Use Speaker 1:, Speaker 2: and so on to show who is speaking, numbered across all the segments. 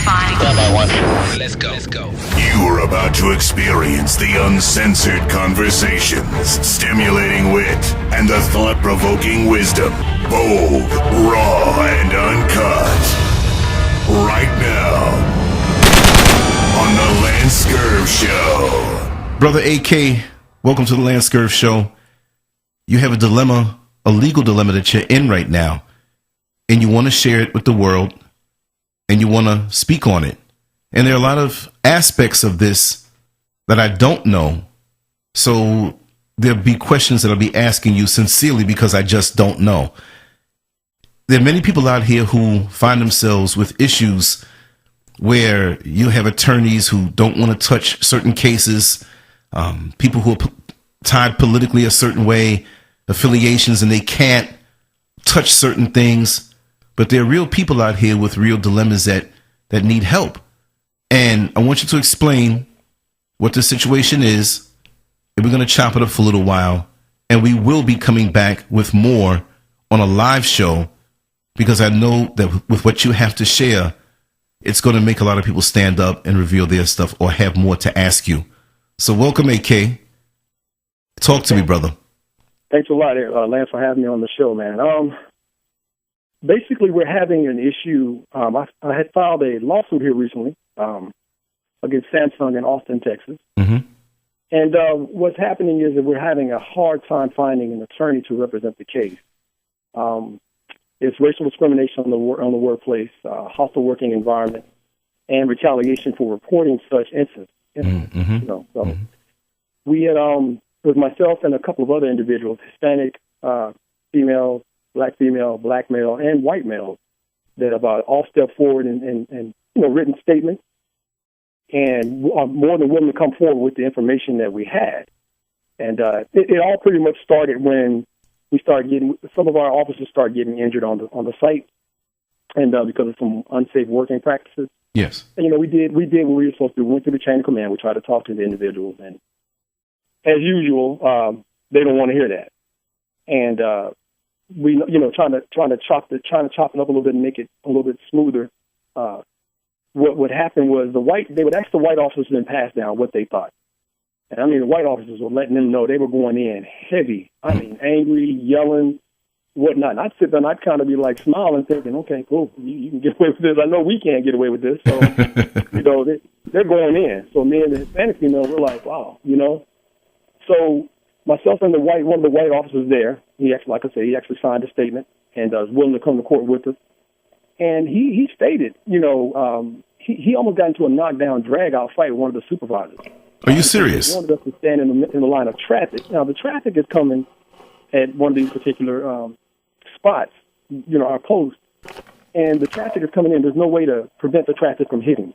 Speaker 1: Identifying.
Speaker 2: Let's go.
Speaker 3: You're about to experience the uncensored conversations, stimulating wit, and the thought-provoking wisdom. Bold, raw, and uncut. Right now, on the LanceScurv Show.
Speaker 4: Brother AK, welcome to the LanceScurv Show. You have a dilemma, a legal dilemma that you're in right now, and you want to share it with the world, and you want to speak on it. And there are a lot of aspects of this that I don't know. So there'll be questions that I'll be asking you sincerely because I just don't know. There are many people out here who find themselves with issues where you have attorneys who don't want to touch certain cases, people who are tied politically a certain way, affiliations, and they can't touch certain things. But there are real people out here with real dilemmas that need help. And I want you to explain what the situation is, and we're going to chop it up for a little while, and we will be coming back with more on a live show, because I know that with what you have to share, it's going to make a lot of people stand up and reveal their stuff or have more to ask you. So welcome, AK. Talk to me, brother.
Speaker 5: Thanks a lot, Lance, for having me on the show, man. Basically, we're having an issue. I had filed a lawsuit here recently against Samsung in Austin, Texas. Mm-hmm. And what's happening is that we're having a hard time finding an attorney to represent the case. It's racial discrimination on the workplace, hostile working environment, and retaliation for reporting such incidents. Mm-hmm. We had, with myself and a couple of other individuals, Hispanic females, black female, black male, and white male, that have all stepped forward and written statements, and more than willing to come forward with the information that we had. And it all pretty much started when we started getting, some of our officers started getting injured on the site, and because of some unsafe working practices.
Speaker 4: Yes. And,
Speaker 5: we did what we were supposed to do. We went through the chain of command. We tried to talk to the individuals, and as usual, they don't want to hear that. And we, trying to chop it up a little bit and make it a little bit smoother. What would happen was they would ask the white officers in pass down what they thought. And I mean, the white officers were letting them know they were going in heavy. I mean, angry, yelling, whatnot. And I'd sit there and I'd kind of be like smiling, thinking, okay, cool, you can get away with this. I know we can't get away with this. So, they're going in. So me and the Hispanic female, we're like, wow, So myself and one of the white officers there, he actually signed a statement and was willing to come to court with us. And he stated, he almost got into a knockdown, drag-out fight with one of the supervisors.
Speaker 4: Are you serious?
Speaker 5: He wanted us to stand in the line of traffic. Now, the traffic is coming at one of these particular spots, our post, and the traffic is coming in. There's no way to prevent the traffic from hitting.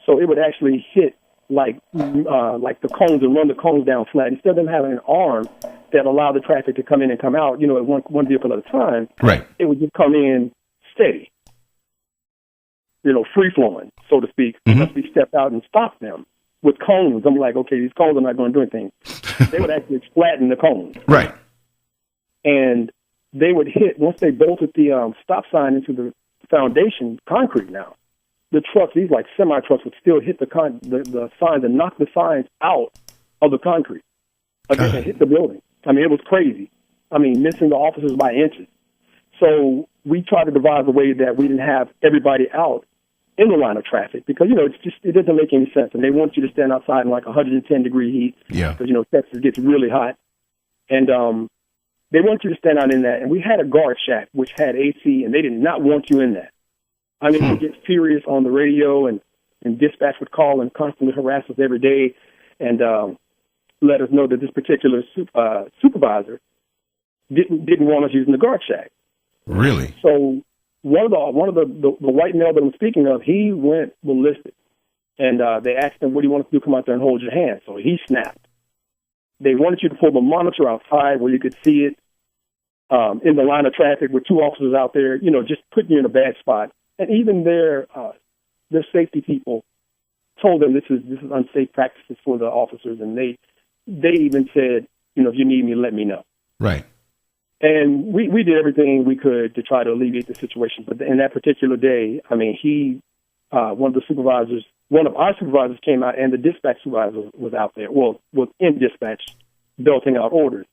Speaker 5: So it would actually hit like the cones and run the cones down flat. Instead of them having an arm that allowed the traffic to come in and come out, at one vehicle at a time,
Speaker 4: right? It
Speaker 5: would just come in steady, free-flowing, so to speak, unless we stepped out and stopped them with cones. I'm like, okay, these cones are not going to do anything. They would actually flatten the cones.
Speaker 4: Right.
Speaker 5: And they would hit, once they bolted the stop sign into the foundation, concrete now, the trucks, these like semi-trucks, would still hit the signs and knock the signs out of the concrete. Again, and hit the building. I mean, it was crazy. I mean, missing the officers by inches. So we tried to devise a way that we didn't have everybody out in the line of traffic because, it doesn't make any sense. And they want you to stand outside in like 110-degree heat.
Speaker 4: Yeah.
Speaker 5: Because, Texas gets really hot. And they want you to stand out in that. And we had a guard shack, which had AC, and they did not want you in that. I mean, we get furious on the radio, and dispatch would call and constantly harass us every day and let us know that this particular supervisor didn't want us using the guard shack.
Speaker 4: Really?
Speaker 5: So one of the white male that I'm speaking of, he went ballistic, and they asked him, "What do you want us to do? Come out there and hold your hand." So he snapped. They wanted you to pull the monitor outside where you could see it in the line of traffic with two officers out there, just putting you in a bad spot. And even their safety people told them this is unsafe practices for the officers, and they even said, if you need me, let me know.
Speaker 4: Right.
Speaker 5: And we did everything we could to try to alleviate the situation. But in that particular day, I mean, he one of our supervisors came out, and the dispatch supervisor was out there. Well, was in dispatch, belting out orders.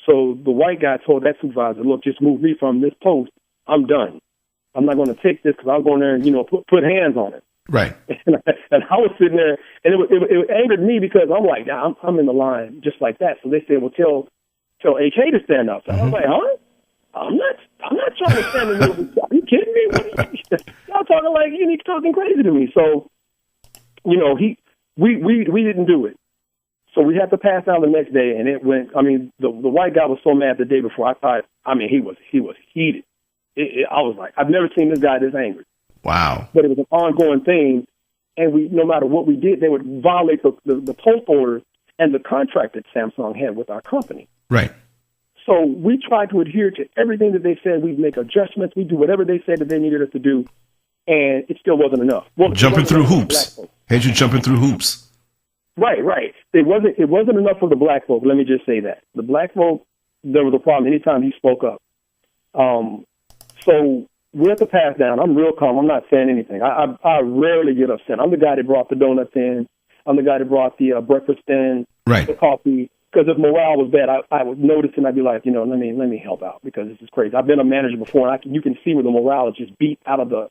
Speaker 5: So the white guy told that supervisor, "Look, just move me from this post. I'm done. I'm not going to take this because I'll go in there and put hands on it."
Speaker 4: Right.
Speaker 5: And I was sitting there, and it angered me because I'm like, I'm in the line just like that. So they said, "Well, tell HA to stand up." So I was like, "Huh? I'm not trying to stand in the middle. Are you kidding me? Y'all talking like you're talking crazy to me." So, we didn't do it. So we had to pass down the next day, and it went. I mean, the white guy was so mad the day before. I thought, he was heated. I was like, I've never seen this guy this angry.
Speaker 4: Wow.
Speaker 5: But it was an ongoing thing, and no matter what we did, they would violate the post orders and the contract that Samsung had with our company.
Speaker 4: Right.
Speaker 5: So we tried to adhere to everything that they said. We'd make adjustments. We'd do whatever they said that they needed us to do, and it still wasn't enough. Well,
Speaker 4: jumping through hoops. Had you jumping through hoops?
Speaker 5: Right. It wasn't enough for the black folk. Let me just say that. The black folk, there was a problem anytime he spoke up. So we have to pass down. I'm real calm. I'm not saying anything. I rarely get upset. I'm the guy that brought the donuts in. I'm the guy that brought the breakfast in,
Speaker 4: right.
Speaker 5: The coffee. Because if morale was bad, I would notice and I'd be like, let me help out because this is crazy. I've been a manager before, and you can see where the morale is just beat out of the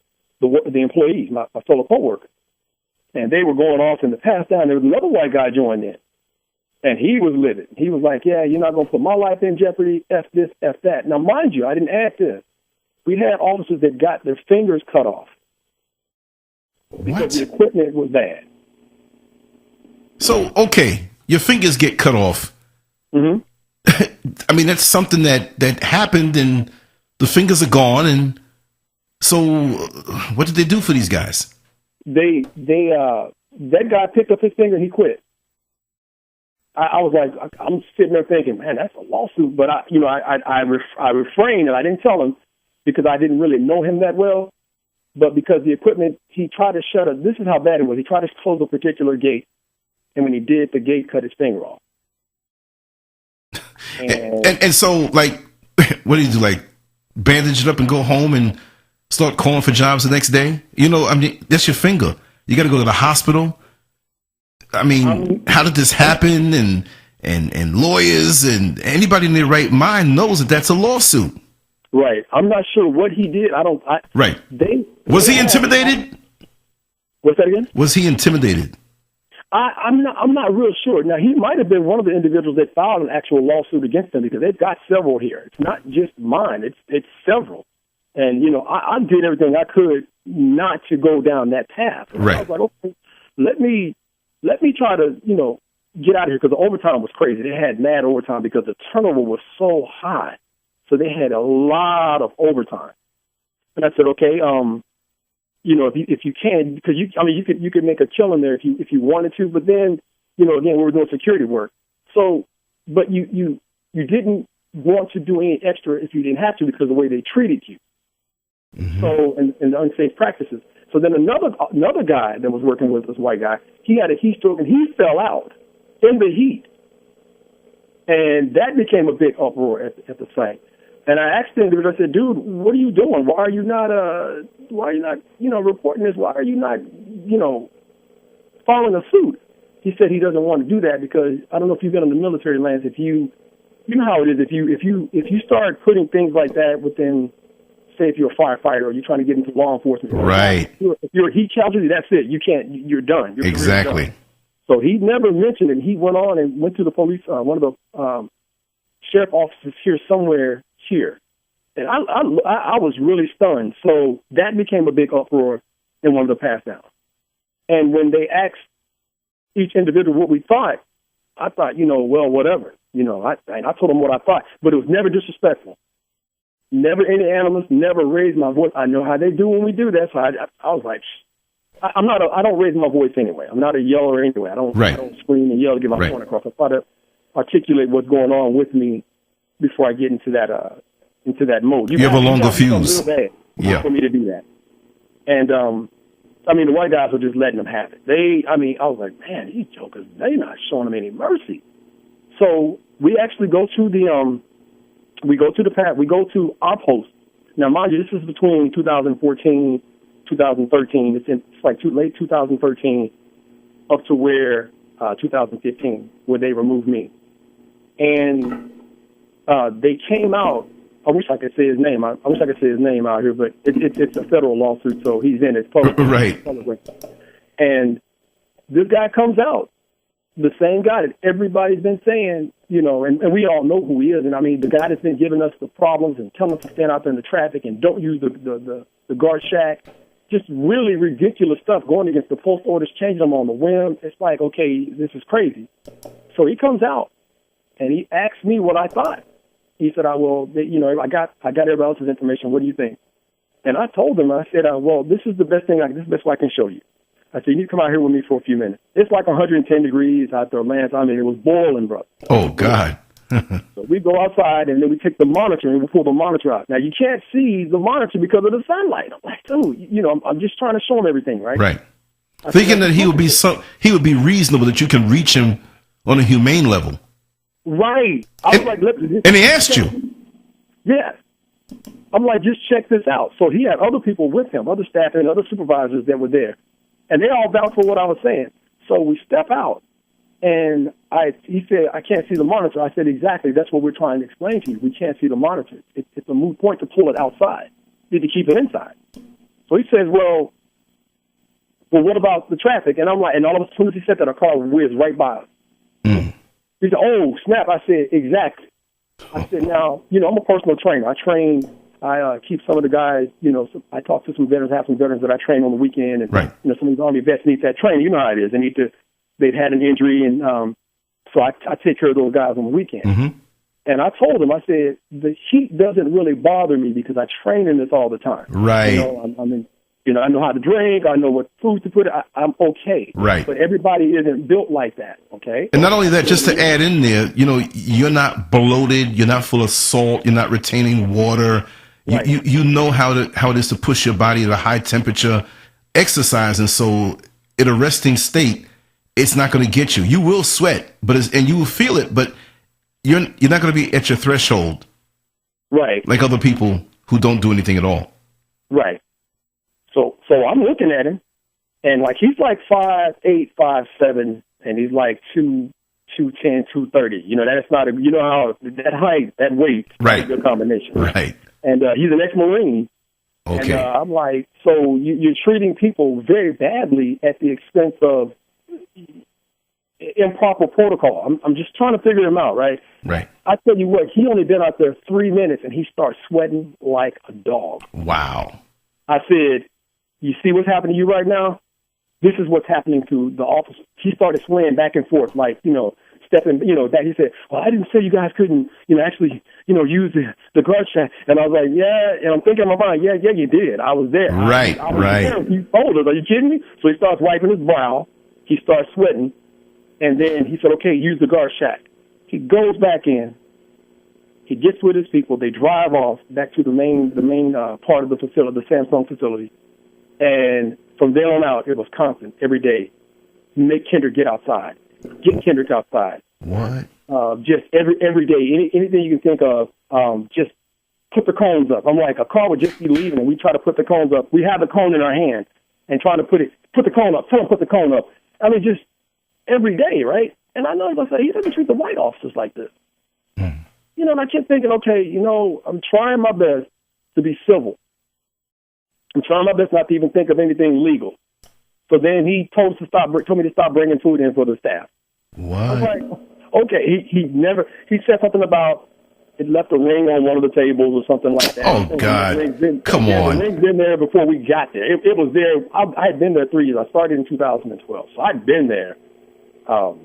Speaker 5: employees, my fellow coworkers. And they were going off in the pass down. There was another white guy joined in, and he was livid. He was like, "Yeah, you're not going to put my life in jeopardy. F this, F that." Now, mind you, I didn't add this. We had officers that got their fingers cut off because the equipment was bad.
Speaker 4: So, okay, your fingers get cut off.
Speaker 5: Mm-hmm.
Speaker 4: I mean, that's something that happened, and the fingers are gone. And so, what did they do for these guys? That guy picked up his finger and he quit. I was like, I'm sitting there thinking, man, that's a lawsuit. But I refrained and I didn't tell him because I didn't really know him that well. But because the equipment, he tried to shut it. This is how bad it was. He tried to close a particular gate, and when he did, the gate cut his finger off. And so, like, what do you do? Like, bandage it up and go home and start calling for jobs the next day? That's your finger. You got to go to the hospital. I mean, how did this happen? And lawyers and anybody in their right mind knows that that's a lawsuit.
Speaker 5: Right. I'm not sure what he did.
Speaker 4: Right. Was he intimidated?
Speaker 5: What's that again?
Speaker 4: Was he intimidated?
Speaker 5: I'm not real sure. Now, he might have been one of the individuals that filed an actual lawsuit against them because they've got several here. It's not just mine. It's several. And, I did everything I could not to go down that path. And
Speaker 4: right.
Speaker 5: I was like, okay, let me try to, get out of here because the overtime was crazy. They had mad overtime because the turnover was so high. So they had a lot of overtime. And I said, okay, if you can, because you could make a killing there if you wanted to, but then, again, we were doing security work. So, but you didn't want to do any extra if you didn't have to because of the way they treated you. Mm-hmm. So, and the unsafe practices. So then another guy that was working with this white guy, he had a heat stroke and he fell out in the heat. And that became a big uproar at the site. And I asked him, I said, "Dude, what are you doing? Why are you not reporting this? Why are you not, following a suit?" He said he doesn't want to do that because I don't know if you've been in the military, Lance. If you know how it is. If you start putting things like that within, say, if you're a firefighter or you're trying to get into law enforcement,
Speaker 4: right?
Speaker 5: If you're a heat casualty, that's it. You can't. You're done. Your
Speaker 4: exactly.
Speaker 5: Done. So he never mentioned it. He went on and went to the police. One of the sheriff officers here somewhere. Here, and I was really stunned. So that became a big uproar in one of the pass downs. And when they asked each individual what we thought, I thought, well, whatever. I told them what I thought, but it was never disrespectful. Never any animus. Never raised my voice. I know how they do when we do that. So I was like, I don't raise my voice anyway. I'm not a yeller anyway. I don't scream and yell to get my point across. I try to articulate what's going on with me before I get into that mode.
Speaker 4: You have a longer fuse.
Speaker 5: For me to do that. And, the white guys were just letting them have it. I was like, man, these jokers, they're not showing them any mercy. So we actually go to we go to our post. Now, mind you, this is between 2014 2013. It's like late 2013 up to where 2015, where they removed me. And they came out. I wish I could say his name. I wish I could say his name out here, but it's a federal lawsuit, so he's in it. Public,
Speaker 4: right.
Speaker 5: Public. And this guy comes out, the same guy that everybody's been saying, you know, and we all know who he is. And I mean, the guy that's been giving us the problems and telling us to stand out there in the traffic and don't use the guard shack. Just really ridiculous stuff going against the postal orders, changing them on the whim. It's like, okay, this is crazy. So he comes out and he asked me what I thought. He said, I got everybody else's information. What do you think? And I told him, I said, well, this is the best thing. This is the best way I can show you. I said, you need to come out here with me for a few minutes. It's like 110 degrees out there, Lance. I mean, it was boiling, bro.
Speaker 4: Oh, God.
Speaker 5: So we go outside, and then we take the monitor, and we pull the monitor out. Now, you can't see the monitor because of the sunlight. I'm like, dude, you know, I'm just trying to show him everything, right?
Speaker 4: Right. Thinking that he would be reasonable, that you can reach him on a humane level.
Speaker 5: Right. I was like,
Speaker 4: and he asked you.
Speaker 5: Yes. I'm like, just check this out. So he had other people with him, other staff and other supervisors that were there. And they all vouched for what I was saying. So we step out, and he said, I can't see the monitor. I said, exactly. That's what we're trying to explain to you. We can't see the monitor. It's a moot point to pull it outside. You need to keep it inside. So he says, well, what about the traffic? And I'm like, and all of a sudden, as he said that, a car whizzed right by us.
Speaker 4: Mm.
Speaker 5: He said, oh, snap. I said, exactly. I said, now, you know, I'm a personal trainer. I keep some of the guys, you know, I talk to some veterans, have some veterans that I train on the weekend. And,
Speaker 4: right.
Speaker 5: You know, some of these Army vets need that training. You know how it is. They've had an injury. And so I take care of those guys on the weekend.
Speaker 4: Mm-hmm.
Speaker 5: And I told him, I said, the heat doesn't really bother me because I train in this all the time.
Speaker 4: Right.
Speaker 5: You know, I mean, you know, I know how to drink. I know what food to put. I'm okay.
Speaker 4: Right.
Speaker 5: But everybody isn't built like that. Okay.
Speaker 4: And not only that, just to add in there, you know, you're not bloated. You're not full of salt. You're not retaining water. Right. You know how it is to push your body at a high temperature exercise. And so in a resting state, it's not going to get you. You will sweat, and you will feel it, but you're not going to be at your threshold. Right. Like other people who don't do anything at all.
Speaker 5: Right. So I'm looking at him, and like he's like 5'8", 5'7", and he's like 210, 230. You know, that's not you know how that height, that weight,
Speaker 4: right,
Speaker 5: is a good combination.
Speaker 4: Right.
Speaker 5: And he's an ex-Marine.
Speaker 4: Okay.
Speaker 5: And I'm like, so you're treating people very badly at the expense of improper protocol. I'm just trying to figure him out, right?
Speaker 4: Right.
Speaker 5: I tell you what, he only been out there 3 minutes, and he starts sweating like a dog.
Speaker 4: Wow.
Speaker 5: I said, you see what's happening to you right now? This is what's happening to the officer. He started swaying back and forth, like, you know, stepping, you know, that he said, well, I didn't say you guys couldn't, you know, actually, you know, use the guard shack. And I was like, yeah, and I'm thinking in my mind, yeah, you did. I was there.
Speaker 4: Right,
Speaker 5: I was
Speaker 4: right.
Speaker 5: there. You told us, are you kidding me? So he starts wiping his brow. He starts sweating. And then he said, okay, use the guard shack. He goes back in. He gets with his people. They drive off back to the main part of the facility, the Samsung facility. And from there on out, it was constant every day. Make Kendrick get outside. Get Kendrick outside.
Speaker 4: What?
Speaker 5: Just every day, anything you can think of, just put the cones up. I'm like, a car would just be leaving, and we try to put the cones up. We have the cone in our hand and trying to put the cone up. Tell him put the cone up. I mean, just every day, right? And I know he's going to say, he doesn't treat the white officers like this. You know, and I kept thinking, okay, you know, I'm trying my best to be civil. I'm trying my best not to even think of anything legal. So then he told me to stop bringing food in for the staff.
Speaker 4: What?
Speaker 5: I was like, okay. He said something about it left a ring on one of the tables or something like that.
Speaker 4: Oh, God. Come on.
Speaker 5: The ring's been there before we got there. It was there. I had been there 3 years. I started in 2012. So I'd been there.
Speaker 4: Well,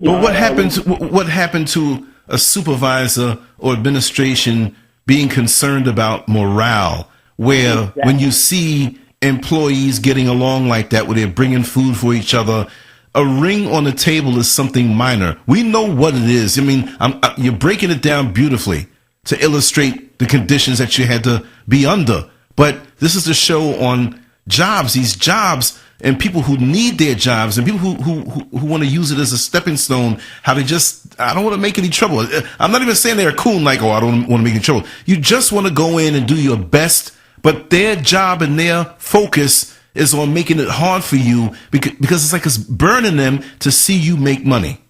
Speaker 4: what happened to a supervisor or administration being concerned about morale, where when you see employees getting along like that, where they're bringing food for each other, a ring on the table is something minor. We know what it is. I mean, you're breaking it down beautifully to illustrate the conditions that you had to be under. But this is the show on jobs, these jobs, and people who need their jobs, and people who want to use it as a stepping stone, how they just, I don't want to make any trouble. I'm not even saying they're cool, like, oh, I don't want to make any trouble. You just want to go in and do your best but their job and their focus is on making it hard for you because it's like it's burning them to see you make money.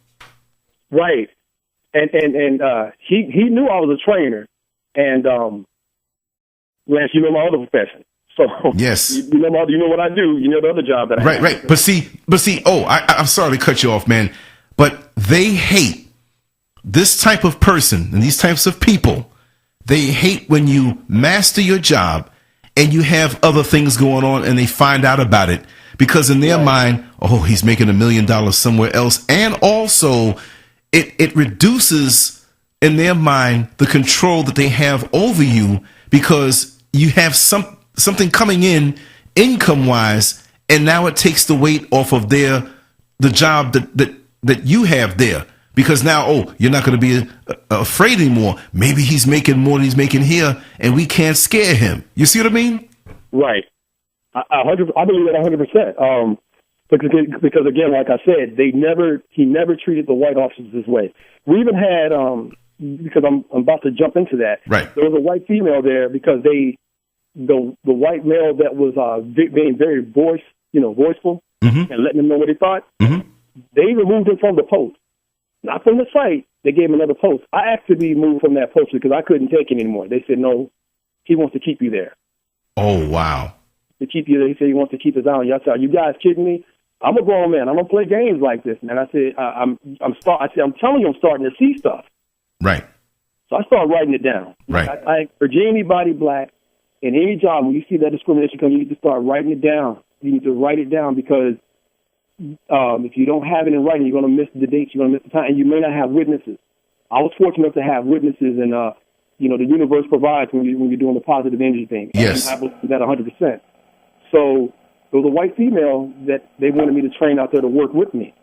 Speaker 5: Right. And he knew I was a trainer. And Lance, you know my other profession. So
Speaker 4: yes,
Speaker 5: you know what I do. You know the other job that I have.
Speaker 4: Right. But see. Oh, I'm sorry to cut you off, man. But they hate this type of person and these types of people. They hate when you master your job and you have other things going on and they find out about it because in their mind, oh, he's making $1 million somewhere else. And also it reduces in their mind the control that they have over you because you have something coming in income wise. And now it takes the weight off of the job that you have there. Because now, oh, you're not going to be afraid anymore. Maybe he's making more than he's making here, and we can't scare him. You see what I mean?
Speaker 5: Right. I believe that 100%. Because again, like I said, he never treated the white officers this way. We even had, because I'm about to jump into that.
Speaker 4: Right.
Speaker 5: There was a white female there because the white male that was being very voiceful
Speaker 4: mm-hmm.
Speaker 5: and letting them know what he thought.
Speaker 4: Mm-hmm.
Speaker 5: They removed him from the post. Not from the site. They gave him another post. I asked to be moved from that post because I couldn't take it anymore. They said, no, he wants to keep you there.
Speaker 4: Oh, wow.
Speaker 5: To keep you there. He said he wants to keep his eye on you. I said, are you guys kidding me? I'm a grown man. I don't play games like this. And I said, I'm telling you, I'm starting to see stuff.
Speaker 4: Right.
Speaker 5: So I started writing it down.
Speaker 4: Right.
Speaker 5: I urge anybody black in any job, when you see that discrimination come, you need to start writing it down. You need to write it down because if you don't have it in writing, you're going to miss the dates, you're going to miss the time, and you may not have witnesses. I was fortunate enough to have witnesses, and the universe provides when you're doing the positive energy thing.
Speaker 4: Yes.
Speaker 5: And I believe that 100%. So there was a white female that they wanted me to train out there to work with me.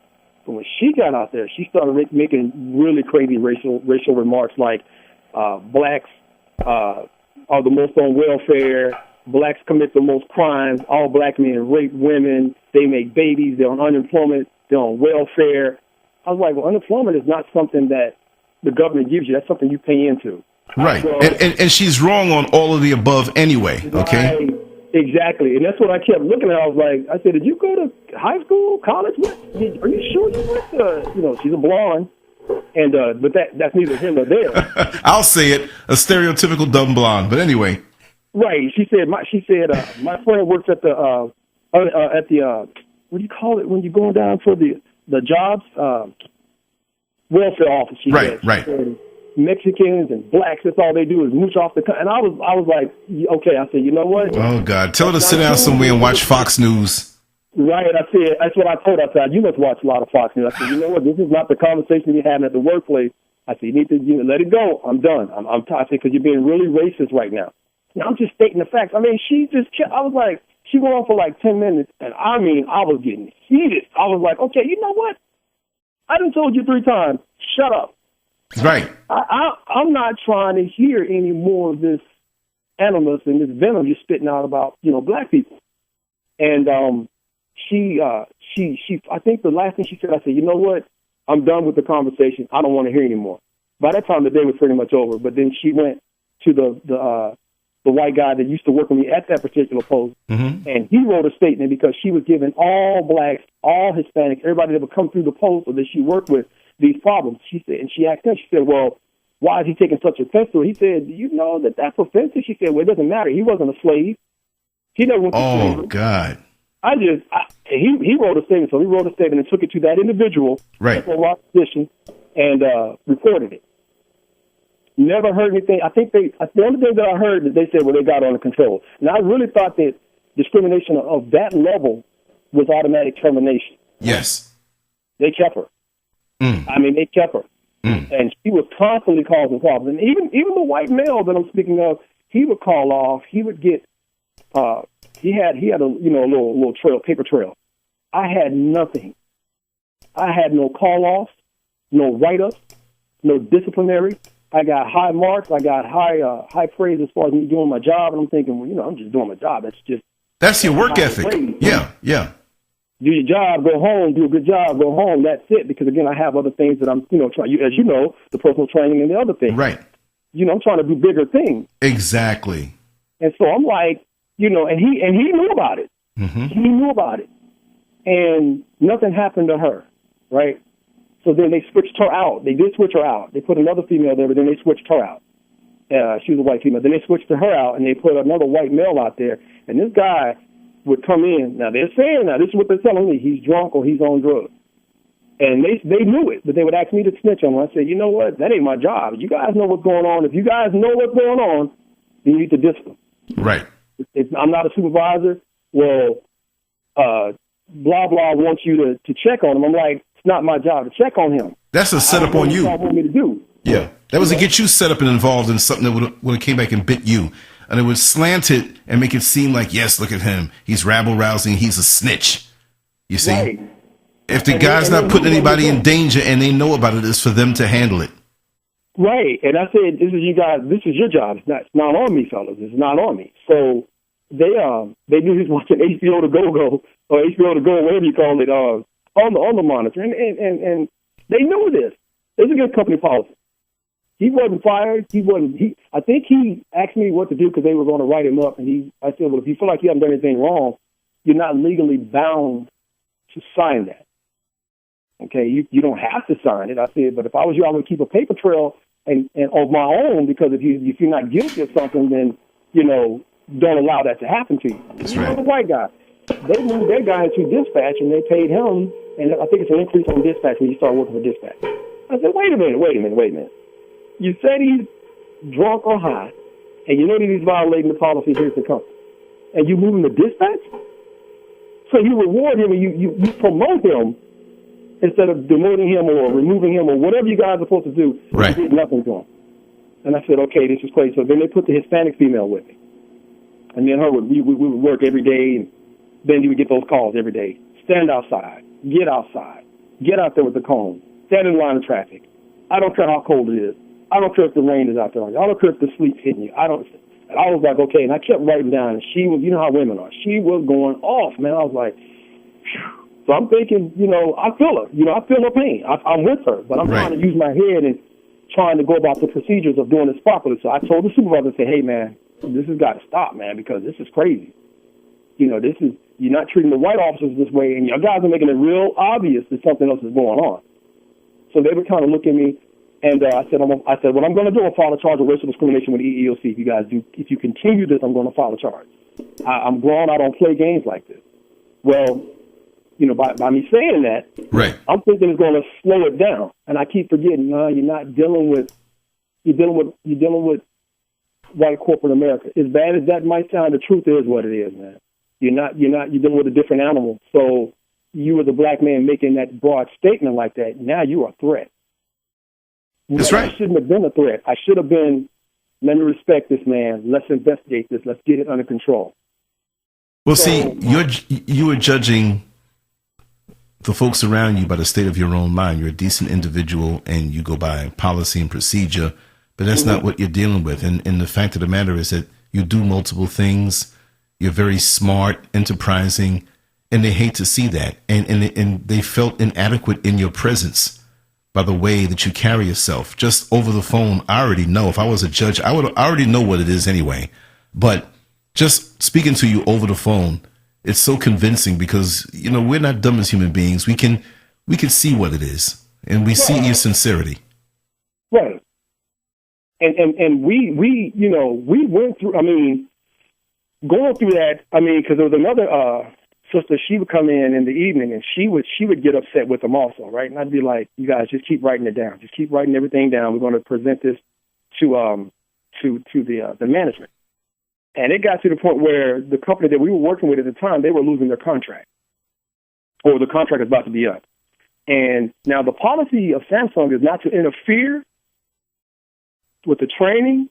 Speaker 5: But when she got out there, she started making really crazy racial remarks like blacks are the most on welfare. Blacks commit the most crimes. All black men rape women. They make babies. They're on unemployment. They're on welfare. I was like, well, unemployment is not something that the government gives you. That's something you pay into.
Speaker 4: Right.
Speaker 5: So,
Speaker 4: and she's wrong on all of the above anyway. Okay.
Speaker 5: Right, exactly. And that's what I kept looking at. I was like, I said, did you go to high school, college? Are you sure you went to, she's a blonde. And but that's neither here nor there.
Speaker 4: I'll say it, a stereotypical dumb blonde. But anyway.
Speaker 5: Right. She said my friend works at the what do you call it when you're going down for the jobs welfare office. She
Speaker 4: right.
Speaker 5: said.
Speaker 4: Right.
Speaker 5: She said, Mexicans and blacks, that's all they do is mooch off the and I was like, okay. I said, you know what?
Speaker 4: Oh God, tell her to sit down somewhere and watch Fox News.
Speaker 5: Right. I said that's what I told her. I said, you must watch a lot of Fox News. I said, you know what? This is not the conversation you're having at the workplace. I said, you need to let it go. I'm done. I'm tired because you're being really racist right now. And I'm just stating the facts. I mean, I was like, she went on for like 10 minutes, and I was getting heated. I was like, okay, you know what? I done told you 3 times. Shut up.
Speaker 4: Right.
Speaker 5: I'm not trying to hear any more of this animus and this venom you're spitting out about, black people. And I think the last thing she said, I said, you know what? I'm done with the conversation. I don't want to hear anymore. By that time, the day was pretty much over. But then she went to the white guy that used to work with me at that particular post,
Speaker 4: mm-hmm.
Speaker 5: and he wrote a statement because she was giving all blacks, all Hispanics, everybody that would come through the post or that she worked with these problems. She said, and she asked him, she said, well, why is he taking such offense to it? He said, do you know that that's offensive? She said, well, it doesn't matter. He wasn't a slave. He never went to slavery.
Speaker 4: Oh, God.
Speaker 5: He wrote a statement, so he wrote a statement and took it to that individual,
Speaker 4: right,
Speaker 5: for our position, and reported it. Never heard anything. I think the only thing that I heard that they said, well, they got it under control. And I really thought that discrimination of that level was automatic termination.
Speaker 4: Yes.
Speaker 5: They kept her. They kept her. And she was constantly causing problems. And even the white male that I'm speaking of, he would call off. He would get, he had a, little trail, paper trail. I had nothing. I had no call-offs, no write-ups, no disciplinary. I got high marks. I got high praise as far as me doing my job. And I'm thinking, well, I'm just doing my job. That's
Speaker 4: your work ethic.
Speaker 5: Praise.
Speaker 4: Yeah.
Speaker 5: Do your job, go home, do a good job, go home. That's it. Because again, I have other things that I'm, trying. As you know, the personal training and the other things.
Speaker 4: Right.
Speaker 5: I'm trying to do bigger things.
Speaker 4: Exactly.
Speaker 5: And so I'm like, and he knew about it. Mm-hmm. He knew about it. And nothing happened to her, right? So then they switched her out. They did switch her out. They put another female there, but then they switched her out. She was a white female. Then they switched her out, and they put another white male out there. And this guy would come in. Now, they're saying, this is what they're telling me, he's drunk or he's on drugs. And they knew it, but they would ask me to snitch on him. I said, you know what? That ain't my job. You guys know what's going on. If you guys know what's going on, you need to discipline.
Speaker 4: Right.
Speaker 5: If I'm not a supervisor, well, blah, blah wants you to check on him. I'm like, it's not my job to check on him.
Speaker 4: That's a setup on you.
Speaker 5: Want me to do.
Speaker 4: Yeah. That was to get you set up and involved in something that would have came back and bit you. And it would slant it and make it seem like, yes, look at him. He's rabble-rousing. He's a snitch. You see?
Speaker 5: Right.
Speaker 4: If the guy's not putting anybody in danger and they know about it, it's for them to handle it.
Speaker 5: Right. And I said, this is you guys. This is your job. It's not on me, fellas. It's not on me. So they knew he was watching HBO to go or HBO to go, whatever you call it, on the monitor. And they knew this. It's against company policy. He wasn't fired. I think he asked me what to do because they were going to write him up. And I said, well, if you feel like you haven't done anything wrong, you're not legally bound to sign that. Okay, you don't have to sign it. I said, but if I was you, I would keep a paper trail and of my own, because if you're not guilty of something, then don't allow that to happen to you.
Speaker 4: That's right.
Speaker 5: The white guy, they moved their guy into dispatch and they paid him, and I think it's an increase on dispatch when you start working for dispatch. I said, wait a minute. You said he's drunk or high, and you know that he's violating the policy here at the company, and you move him to dispatch. So you reward him and you promote him instead of demoting him or removing him or whatever you guys are supposed to do.
Speaker 4: Right.
Speaker 5: You did nothing to him. And I said, okay, this is crazy. So then they put the Hispanic female with me. And me and her, we would work every day, and then you would get those calls every day. Stand outside. Get outside. Get out there with the cone. Stand in line of traffic. I don't care how cold it is. I don't care if the rain is out there. I don't care if the sleet's hitting you. And I was like, okay. And I kept writing down, and she was, you know how women are. She was going off, man. I was like, phew. So I'm thinking, I feel her. I feel her pain. I'm with her, but I'm trying to use my head and trying to go about the procedures of doing this properly. So I told the supervisor, I said, hey, man, this has got to stop, man, because this is crazy. You're not treating the white officers this way, and your guys are making it real obvious that something else is going on. So they would kind of look at me, and I said, what I'm going to do is file a charge of racial discrimination with the EEOC. If you guys do, if you continue this, I'm going to file a charge. I'm grown. I don't play games like this. Well, by me saying that,
Speaker 4: right,
Speaker 5: I'm thinking it's going to slow it down, and I keep forgetting. You're dealing with white corporate America. As bad as that might sound, the truth is what it is, man. You're dealing with a different animal. So you as a black man making that broad statement like that, now you are a threat.
Speaker 4: That's right.
Speaker 5: I shouldn't have been a threat. I should have been, let me respect this man. Let's investigate this. Let's get it under control.
Speaker 4: Well, see, you are judging the folks around you by the state of your own mind. You're a decent individual and you go by policy and procedure, but that's not what you're dealing with. And the fact of the matter is that you do multiple things. You're very smart, enterprising, and they hate to see that. And they felt inadequate in your presence by the way that you carry yourself. Just over the phone, I already know. If I was a judge, I already know what it is anyway. But just speaking to you over the phone, it's so convincing because, we're not dumb as human beings. We can see what it is, and we see your sincerity.
Speaker 5: Right. And we went through, going through that, because there was another sister, she would come in the evening, and she would get upset with them also, right? And I'd be like, you guys just keep writing it down. Just keep writing everything down. We're going to present this to the management. And it got to the point where the company that we were working with at the time, they were losing their contract, or the contract is about to be up. And now the policy of Samsung is not to interfere with the training,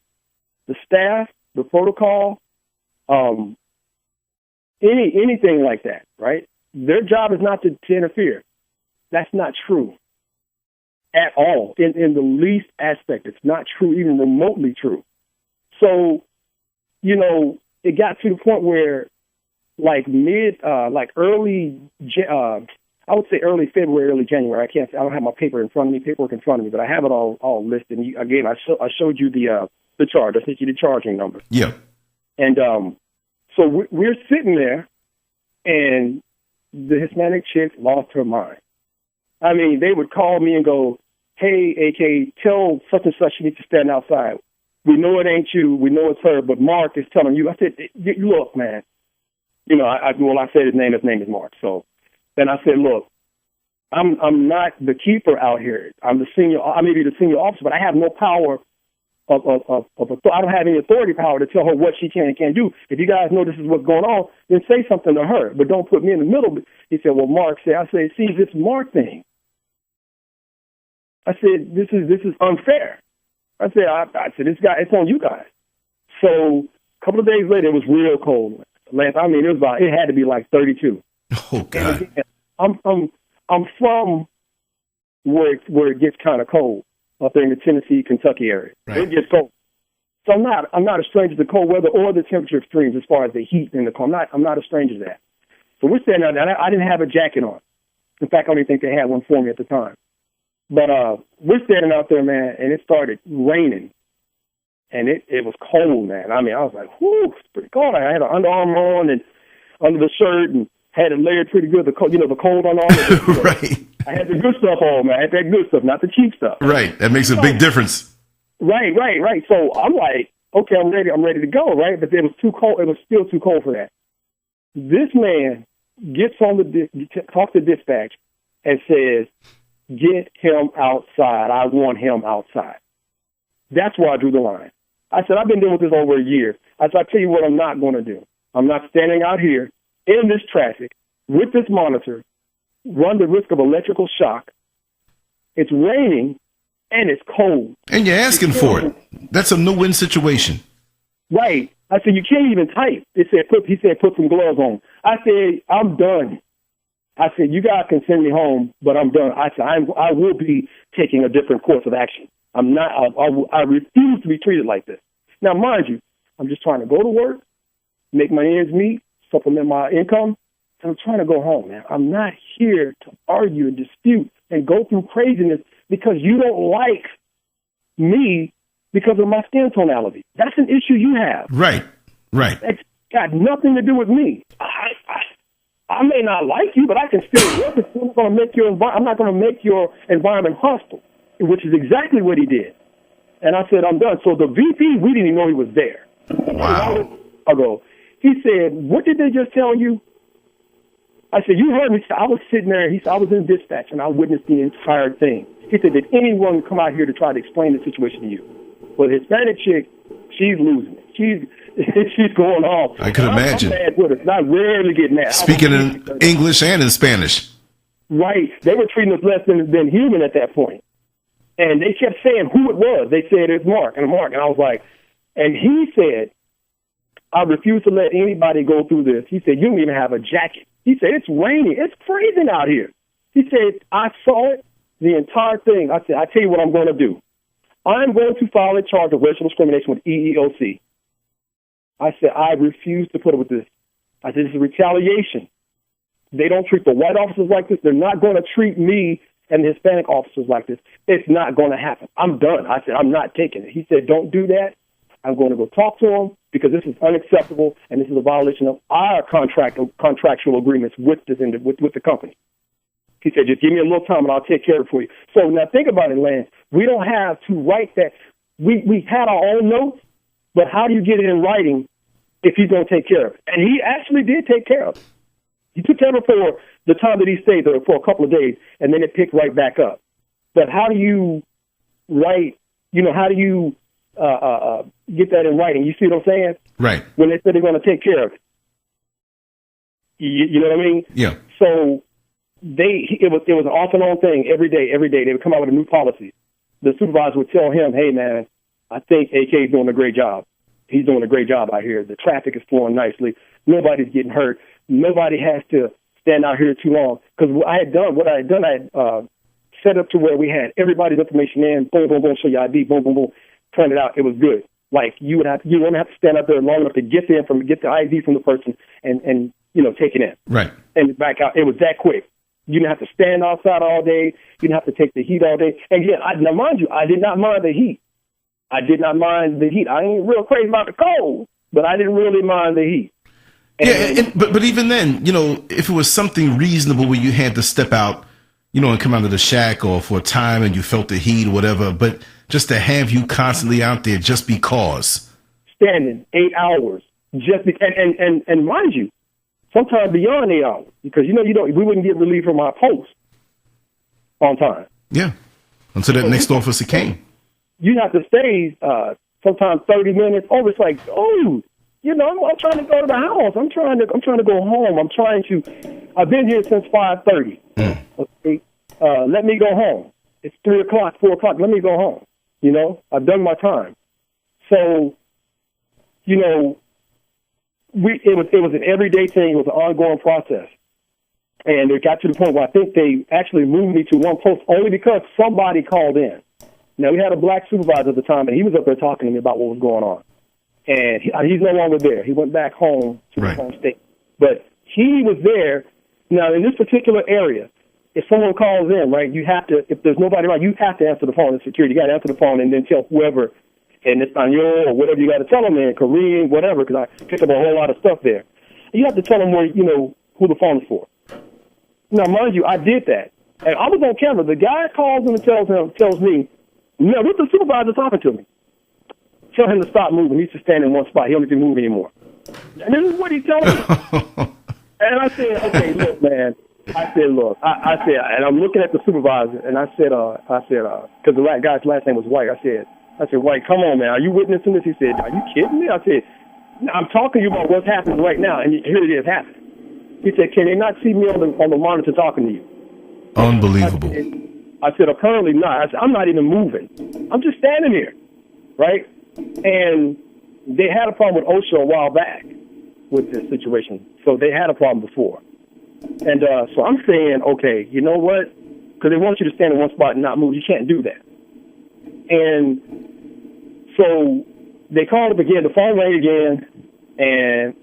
Speaker 5: the staff, the protocol, anything like that, right? Their job is not to interfere. That's not true at all, in the least aspect. It's not true, even remotely true. So, it got to the point where, early, I would say early February, early January. I don't have my paperwork in front of me, but I have it all listed. And I showed you the charge. I sent you the charging number.
Speaker 4: Yeah.
Speaker 5: And so we're sitting there, and the Hispanic chick lost her mind. I mean, they would call me and go, "Hey, AK, tell such and such you need to stand outside. We know it ain't you. We know it's her, but Mark is telling you." I said, "Look, man." You know, I said his name. His name is Mark. So then I said, "Look, I'm not the keeper out here. I'm the senior. I may be the senior officer, but I have no power I don't have any authority power to tell her what she can and can't do. If you guys know this is what's going on, then say something to her, but don't put me in the middle." He said, "Well, Mark said," I said, "See, this Mark thing." I said, this is unfair. I said, "This guy, it's on you guys." So a couple of days later, it was real cold. Lance, I mean, it had to be like 32.
Speaker 4: Oh God!
Speaker 5: I'm from where it gets kind of cold up there in the Tennessee, Kentucky area. Right. It gets cold. So I'm not a stranger to cold weather or the temperature extremes as far as the heat in the cold. I'm not a stranger to that. So we're standing out there. I didn't have a jacket on. In fact, I don't even think they had one for me at the time. But we're standing out there, man, and it started raining. And it was cold, man. I mean, I was like, whew, it's pretty cold. I had an Under Armour on and under the shirt and had it layered pretty good. The cold Under Armour.
Speaker 4: Right. I
Speaker 5: had the good stuff on, man. I had that good stuff, not the cheap stuff.
Speaker 4: Right. That makes a big difference.
Speaker 5: Right. So I'm like, okay, I'm ready to go, right? But it was too cold. It was still too cold for that. This man gets on talks to dispatch and says, "Get him outside. I want him outside." That's where I drew the line. I said, I've been dealing with this over a year. I said, "I'll tell you what I'm not going to do. I'm not standing out here in this traffic with this monitor, run the risk of electrical shock. It's raining and it's cold.
Speaker 4: And you're asking for it. That's a no-win situation."
Speaker 5: Right. I said, "You can't even type." He said, put some gloves on. I said, "I'm done." I said, "You guys can send me home, but I'm done." I said, I will be taking a different course of action. I'm not, I refuse to be treated like this. Now, mind you, I'm just trying to go to work, make my ends meet, supplement my income, and I'm trying to go home, man. I'm not here to argue and dispute and go through craziness because you don't like me because of my skin tonality. That's an issue you have.
Speaker 4: Right.
Speaker 5: It's got nothing to do with me. I may not like you, but I can still work. I'm not going to make your environment hostile, which is exactly what he did. And I said, "I'm done." So the VP, we didn't even know he was there.
Speaker 4: Wow.
Speaker 5: He said, "What did they just tell you?" I said, "You heard me." I was sitting there. He said, "I was in dispatch and I witnessed the entire thing." He said, "Did anyone come out here to try to explain the situation to you?" Well, the Hispanic chick, she's losing it. She's going off.
Speaker 4: I could imagine.
Speaker 5: I'm mad with her. I rarely get mad.
Speaker 4: Speaking in English and in Spanish. Right.
Speaker 5: They were treating us less than human at that point. And they kept saying who it was. They said it's Mark. And I was like, and he said, "I refuse to let anybody go through this." He said, "You don't even have a jacket." He said, "It's raining. It's freezing out here." He said, "I saw it, the entire thing." I said, "I tell you what I'm going to do. I'm going to file a charge of racial discrimination with EEOC." I said, "I refuse to put up with this." I said, "This is retaliation. They don't treat the white officers like this. They're not going to treat me and the Hispanic officers like this. It's not going to happen. I'm done." I said, "I'm not taking it." He said, "Don't do that. I'm going to go talk to him because this is unacceptable and this is a violation of our contractual agreements with the company." He said, "Just give me a little time and I'll take care of it for you." So now think about it, Lance. We don't have to write that. We had our own notes, but how do you get it in writing if he's going to take care of it? And he actually did take care of it. He took care of it for the time that he stayed there for a couple of days, and then it picked right back up. But how do you write, how do you get that in writing? You see what I'm saying?
Speaker 4: Right.
Speaker 5: When they said they're going to take care of it. You know what I mean?
Speaker 4: Yeah.
Speaker 5: So it was an off and on thing every day. They would come out with a new policy. The supervisor would tell him, "Hey, man, I think AK is doing a great job. He's doing a great job out here. The traffic is flowing nicely. Nobody's getting hurt. Nobody has to stand out here too long." Because what I had set up to where we had everybody's information in, boom, boom, boom, show your ID, boom, boom, boom, turn it out. It was good. Like you wouldn't have to stand out there long enough to get the ID from the person and take it in.
Speaker 4: Right.
Speaker 5: And back out. It was that quick. You didn't have to stand outside all day. You didn't have to take the heat all day. And yet, now mind you, I did not mind the heat. I ain't real crazy about the cold. but I didn't really mind the heat.
Speaker 4: But even then, if it was something reasonable where you had to step out, and come out of the shack or for a time and you felt the heat or whatever, but just to have you constantly out there just because.
Speaker 5: Standing 8 hours, and mind you, sometimes beyond 8 hours, because we wouldn't get relief from our post on time.
Speaker 4: Yeah, until that next officer came.
Speaker 5: You have to stay sometimes 30 minutes. Oh, it's like, I'm trying to go to the house. I'm trying to go home. I've been here since 5:30. Okay, let me go home. It's 3 o'clock, 4 o'clock. Let me go home. I've done my time. So, it was an everyday thing. It was an ongoing process. And it got to the point where I think they actually moved me to one post only because somebody called in. Now, we had a black supervisor at the time, and he was up there talking to me about what was going on. And he's no longer there. He went back home to his home state. But he was there. Now, in this particular area, if someone calls in, right, if there's nobody around, you have to answer the phone in security. You got to answer the phone and then tell whoever in Espanol or whatever you got to tell them in Korean, whatever, because I picked up a whole lot of stuff there. You have to tell them where, who the phone is for. Now, mind you, I did that. And I was on camera. The guy calls him and tells me, no, this is the supervisor talking to me. Tell him to stop moving. He's just standing in one spot. He don't need to move anymore. And this is what he told me. And I said, okay, look, man. I said, and I'm looking at the supervisor, and I said, because the guy's last name was White. I said, White, come on, man. Are you witnessing this? He said, are you kidding me? I said, I'm talking to you about what's happening right now, and here it is happening. He said, can they not see me on the monitor talking to you?
Speaker 4: Unbelievable.
Speaker 5: I said, apparently not. I said, I'm not even moving. I'm just standing here, right? And they had a problem with OSHA a while back with this situation. So they had a problem before. And so I'm saying, okay, you know what? Because they want you to stand in one spot and not move. You can't do that. And so they called up again. The phone rang again, and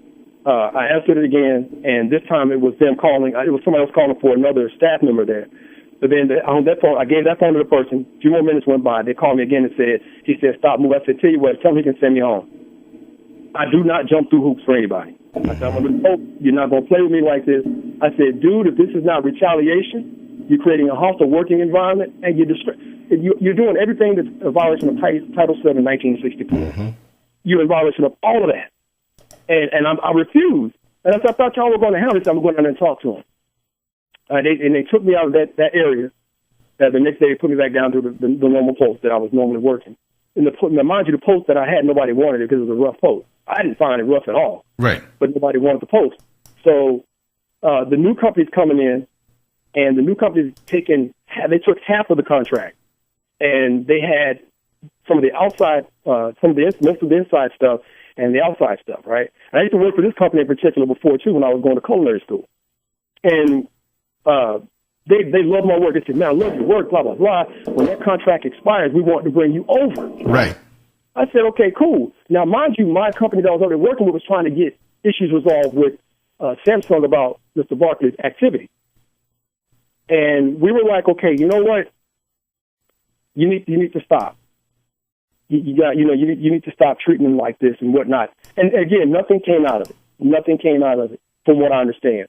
Speaker 5: I answered it again. And this time it was them calling. It was somebody else calling for another staff member there. But then on that phone, I gave that phone to the person. A few more minutes went by. They called me again and he said, stop moving. I said, tell you what, tell him he can send me home. I do not jump through hoops for anybody. I said, you're not going to play with me like this. I said, dude, if this is not retaliation, you're creating a hostile working environment, and you're doing everything that's a violation of Title VII, 1964. Mm-hmm. You're in violation of all of that. And I refused. And I thought y'all were going to handle this. I'm going down there and talk to him. They took me out of that area. The next day, they put me back down to the normal post that I was normally working. Now, mind you, the post that I had, nobody wanted it because it was a rough post. I didn't find it rough at all. Right. But nobody wanted the post. So the new company's coming in, and the new company's they took half of the contract. And they had some of the outside, most of the inside stuff and the outside stuff, right? And I used to work for this company in particular before, too, when I was going to culinary school. And they love my work. They said, man, I love your work, blah, blah, blah. When that contract expires, we want to bring you over. Right. I said, okay, cool. Now, mind you, my company that I was already working with was trying to get issues resolved with Samsung about Mr. Barkley's activity. And we were like, okay, you know what? You need to stop. You need to stop treating him like this and whatnot. And again, nothing came out of it. Nothing came out of it, from what I understand.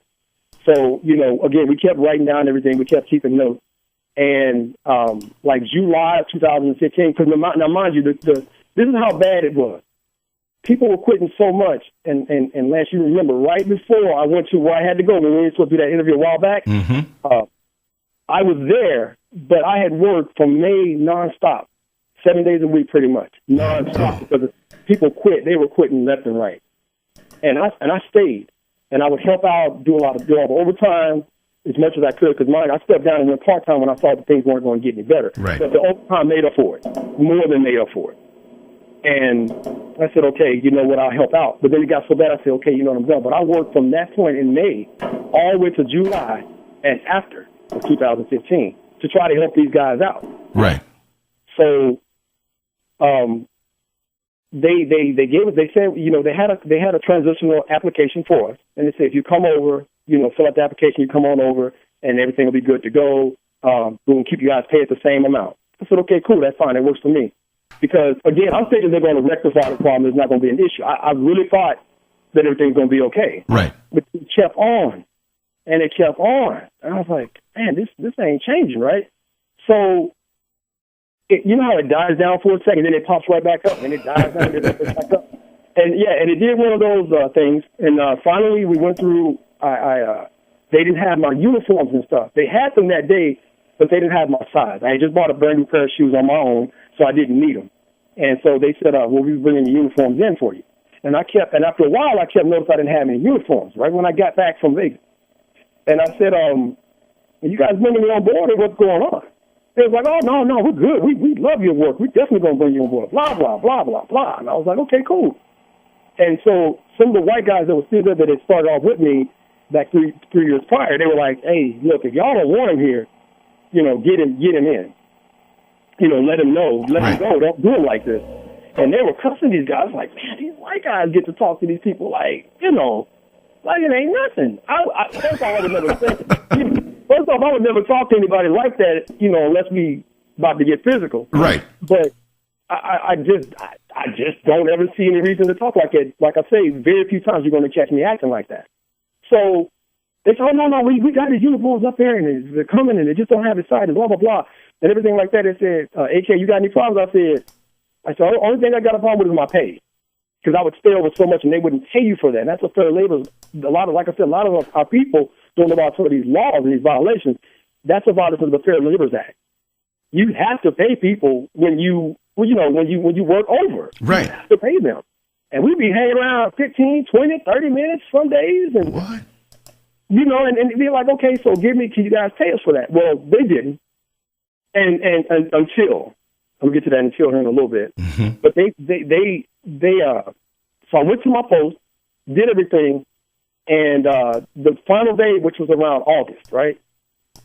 Speaker 5: So, again, we kept writing down everything. We kept keeping notes. And like July of 2015, because now mind you, this is how bad it was. People were quitting so much. And Lance, you remember, right before I went to where I had to go, when we were supposed to do that interview a while back, I was there, but I had worked from May nonstop, 7 days a week pretty much, nonstop, because people quit. They were quitting left and right. And I stayed. And I would help out, do all the overtime as much as I could, because I stepped down and went part-time when I thought that things weren't going to get any better. Right. But the overtime made up for it, more than made up for it. And I said, okay, you know what, I'll help out. But then it got so bad, I said, okay, you know what, I'm done. But I worked from that point in May all the way to July and after of 2015 to try to help these guys out. Right. So they gave us, they said, they had a transitional application for us. And they said, if you come over, fill out the application, you come on over, and everything will be good to go. We'll keep you guys paid the same amount. I said, okay, cool, that's fine, it works for me. Because, again, I'm thinking they're going to rectify the problem. It's not going to be an issue. I really thought that everything's going to be okay.
Speaker 4: Right.
Speaker 5: But it kept on, and it kept on. And I was like, man, this ain't changing, right? So, you know how it dies down for a second, then it pops right back up, and it dies down, and it pops back up. And, yeah, and it did one of those things. And finally, we went through, they didn't have my uniforms and stuff. They had them that day, but they didn't have my size. I had just bought a brand new pair of shoes on my own, so I didn't need them. And so they said, well, we're bringing the uniforms in for you. And after a while, I kept noticing I didn't have any uniforms, right when I got back from Vegas. And I said, you guys bringing me on board, or what's going on? They was like, oh, no, we're good. We love your work. We're definitely going to bring you on board. Blah, blah, blah, blah, blah. And I was like, okay, cool. And so some of the white guys that were still there that had started off with me back three years prior, they were like, hey, look, if y'all don't want him here, get him in. Let him know. Let him go. Don't do it like this. And they were cussing these guys like, man, these white guys get to talk to these people like it ain't nothing. First off, I would never talk to anybody like that, unless we about to get physical.
Speaker 4: Right. But
Speaker 5: I just don't ever see any reason to talk like that. Like I say, very few times you're going to catch me acting like that. So they said, oh, no, we got his uniforms up there, and they're coming, and they just don't have his size, and blah, blah, blah, and everything like that. They said, AK, you got any problems? I said, the only thing I got a problem with is my pay, because I would stay over so much, and they wouldn't pay you for that. And that's what fair labor, like I said, a lot of our people don't know about some of these laws and these violations. That's a violation of the Fair Labor Act. You have to pay people when you work over.
Speaker 4: Right.
Speaker 5: You have to pay them. And we'd be hanging around 15, 20, 30 minutes some days. And,
Speaker 4: what?
Speaker 5: And be like, okay, so can you guys pay us for that? Well, they didn't. And until, I'll get to that until here in a little bit. Mm-hmm. But so I went to my post, did everything, and the final day, which was around August, right,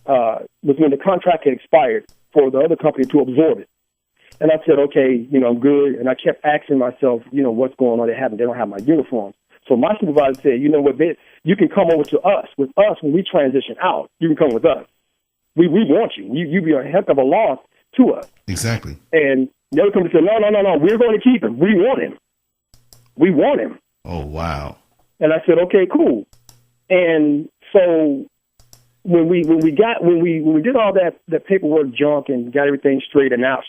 Speaker 5: was when the contract had expired for the other company to absorb it. And I said, okay, I'm good. And I kept asking myself, what's going on? They don't have my uniforms. So my supervisor said, you know what, you can come over to us. With us, when we transition out, you can come with us. We want you. You'd be a heck of a loss to us.
Speaker 4: Exactly. And
Speaker 5: the other company said, no, we're going to keep him. We want him.
Speaker 4: Oh, wow.
Speaker 5: And I said, okay, cool. And so when we did all that paperwork junk and got everything straightened out,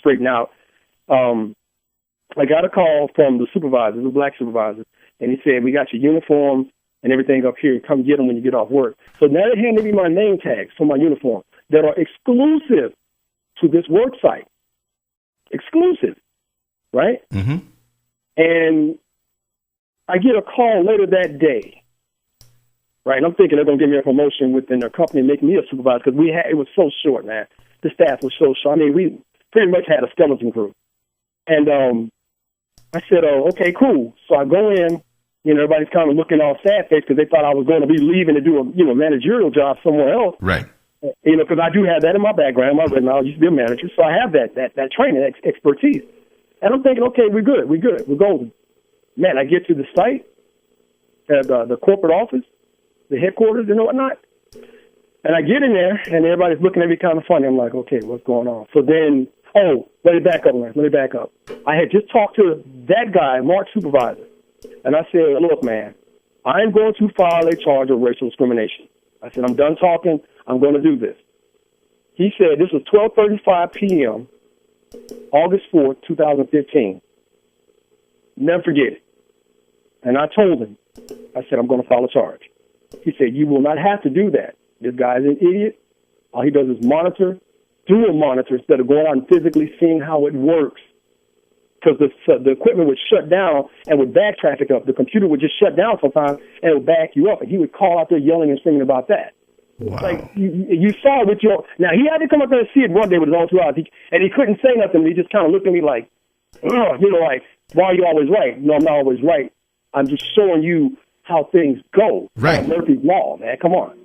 Speaker 5: I got a call from the supervisor, the black supervisor, and he said, we got your uniforms and everything up here. Come get them when you get off work. So now they handed me my name tags for my uniform that are exclusive to this work site. Exclusive, right?
Speaker 4: Mm-hmm.
Speaker 5: And I get a call later that day, right? And I'm thinking they're going to give me a promotion within their company and make me a supervisor, because it was so short, man. The staff was so short. I mean, we pretty much had a skeleton crew. And I said, oh, okay, cool. So I go in, everybody's kind of looking all sad-faced because they thought I was going to be leaving to do a managerial job somewhere else.
Speaker 4: Right.
Speaker 5: Because I do have that in my background. I used to be a manager, so I have that training, expertise. And I'm thinking, okay, we're good, we're golden. Man, I get to the site, the corporate office, the headquarters and whatnot, and I get in there, and everybody's looking at me kind of funny. I'm like, okay, what's going on? So then, let me back up. I had just talked to that guy, Mark's supervisor, and I said, look, man, I'm going to file a charge of racial discrimination. I said, I'm done talking. I'm going to do this. He said, this was 12:35 p.m., August 4th, 2015. Never forget it. And I told him, I said, I'm going to file a charge. He said, you will not have to do that. This guy's an idiot. All he does is monitor through a monitor instead of going out and physically seeing how it works. Because the equipment would shut down and would back traffic up. The computer would just shut down sometimes and it would back you up. And he would call out there yelling and screaming about that.
Speaker 4: Wow.
Speaker 5: Like, you saw it with your... Now, he had to come up there and see it one day with his own 2 hours. And he couldn't say nothing. He just kind of looked at me like, like, why are you always right? No, I'm not always right. I'm just showing you how things go.
Speaker 4: Right.
Speaker 5: Murphy's Law, man. Come on.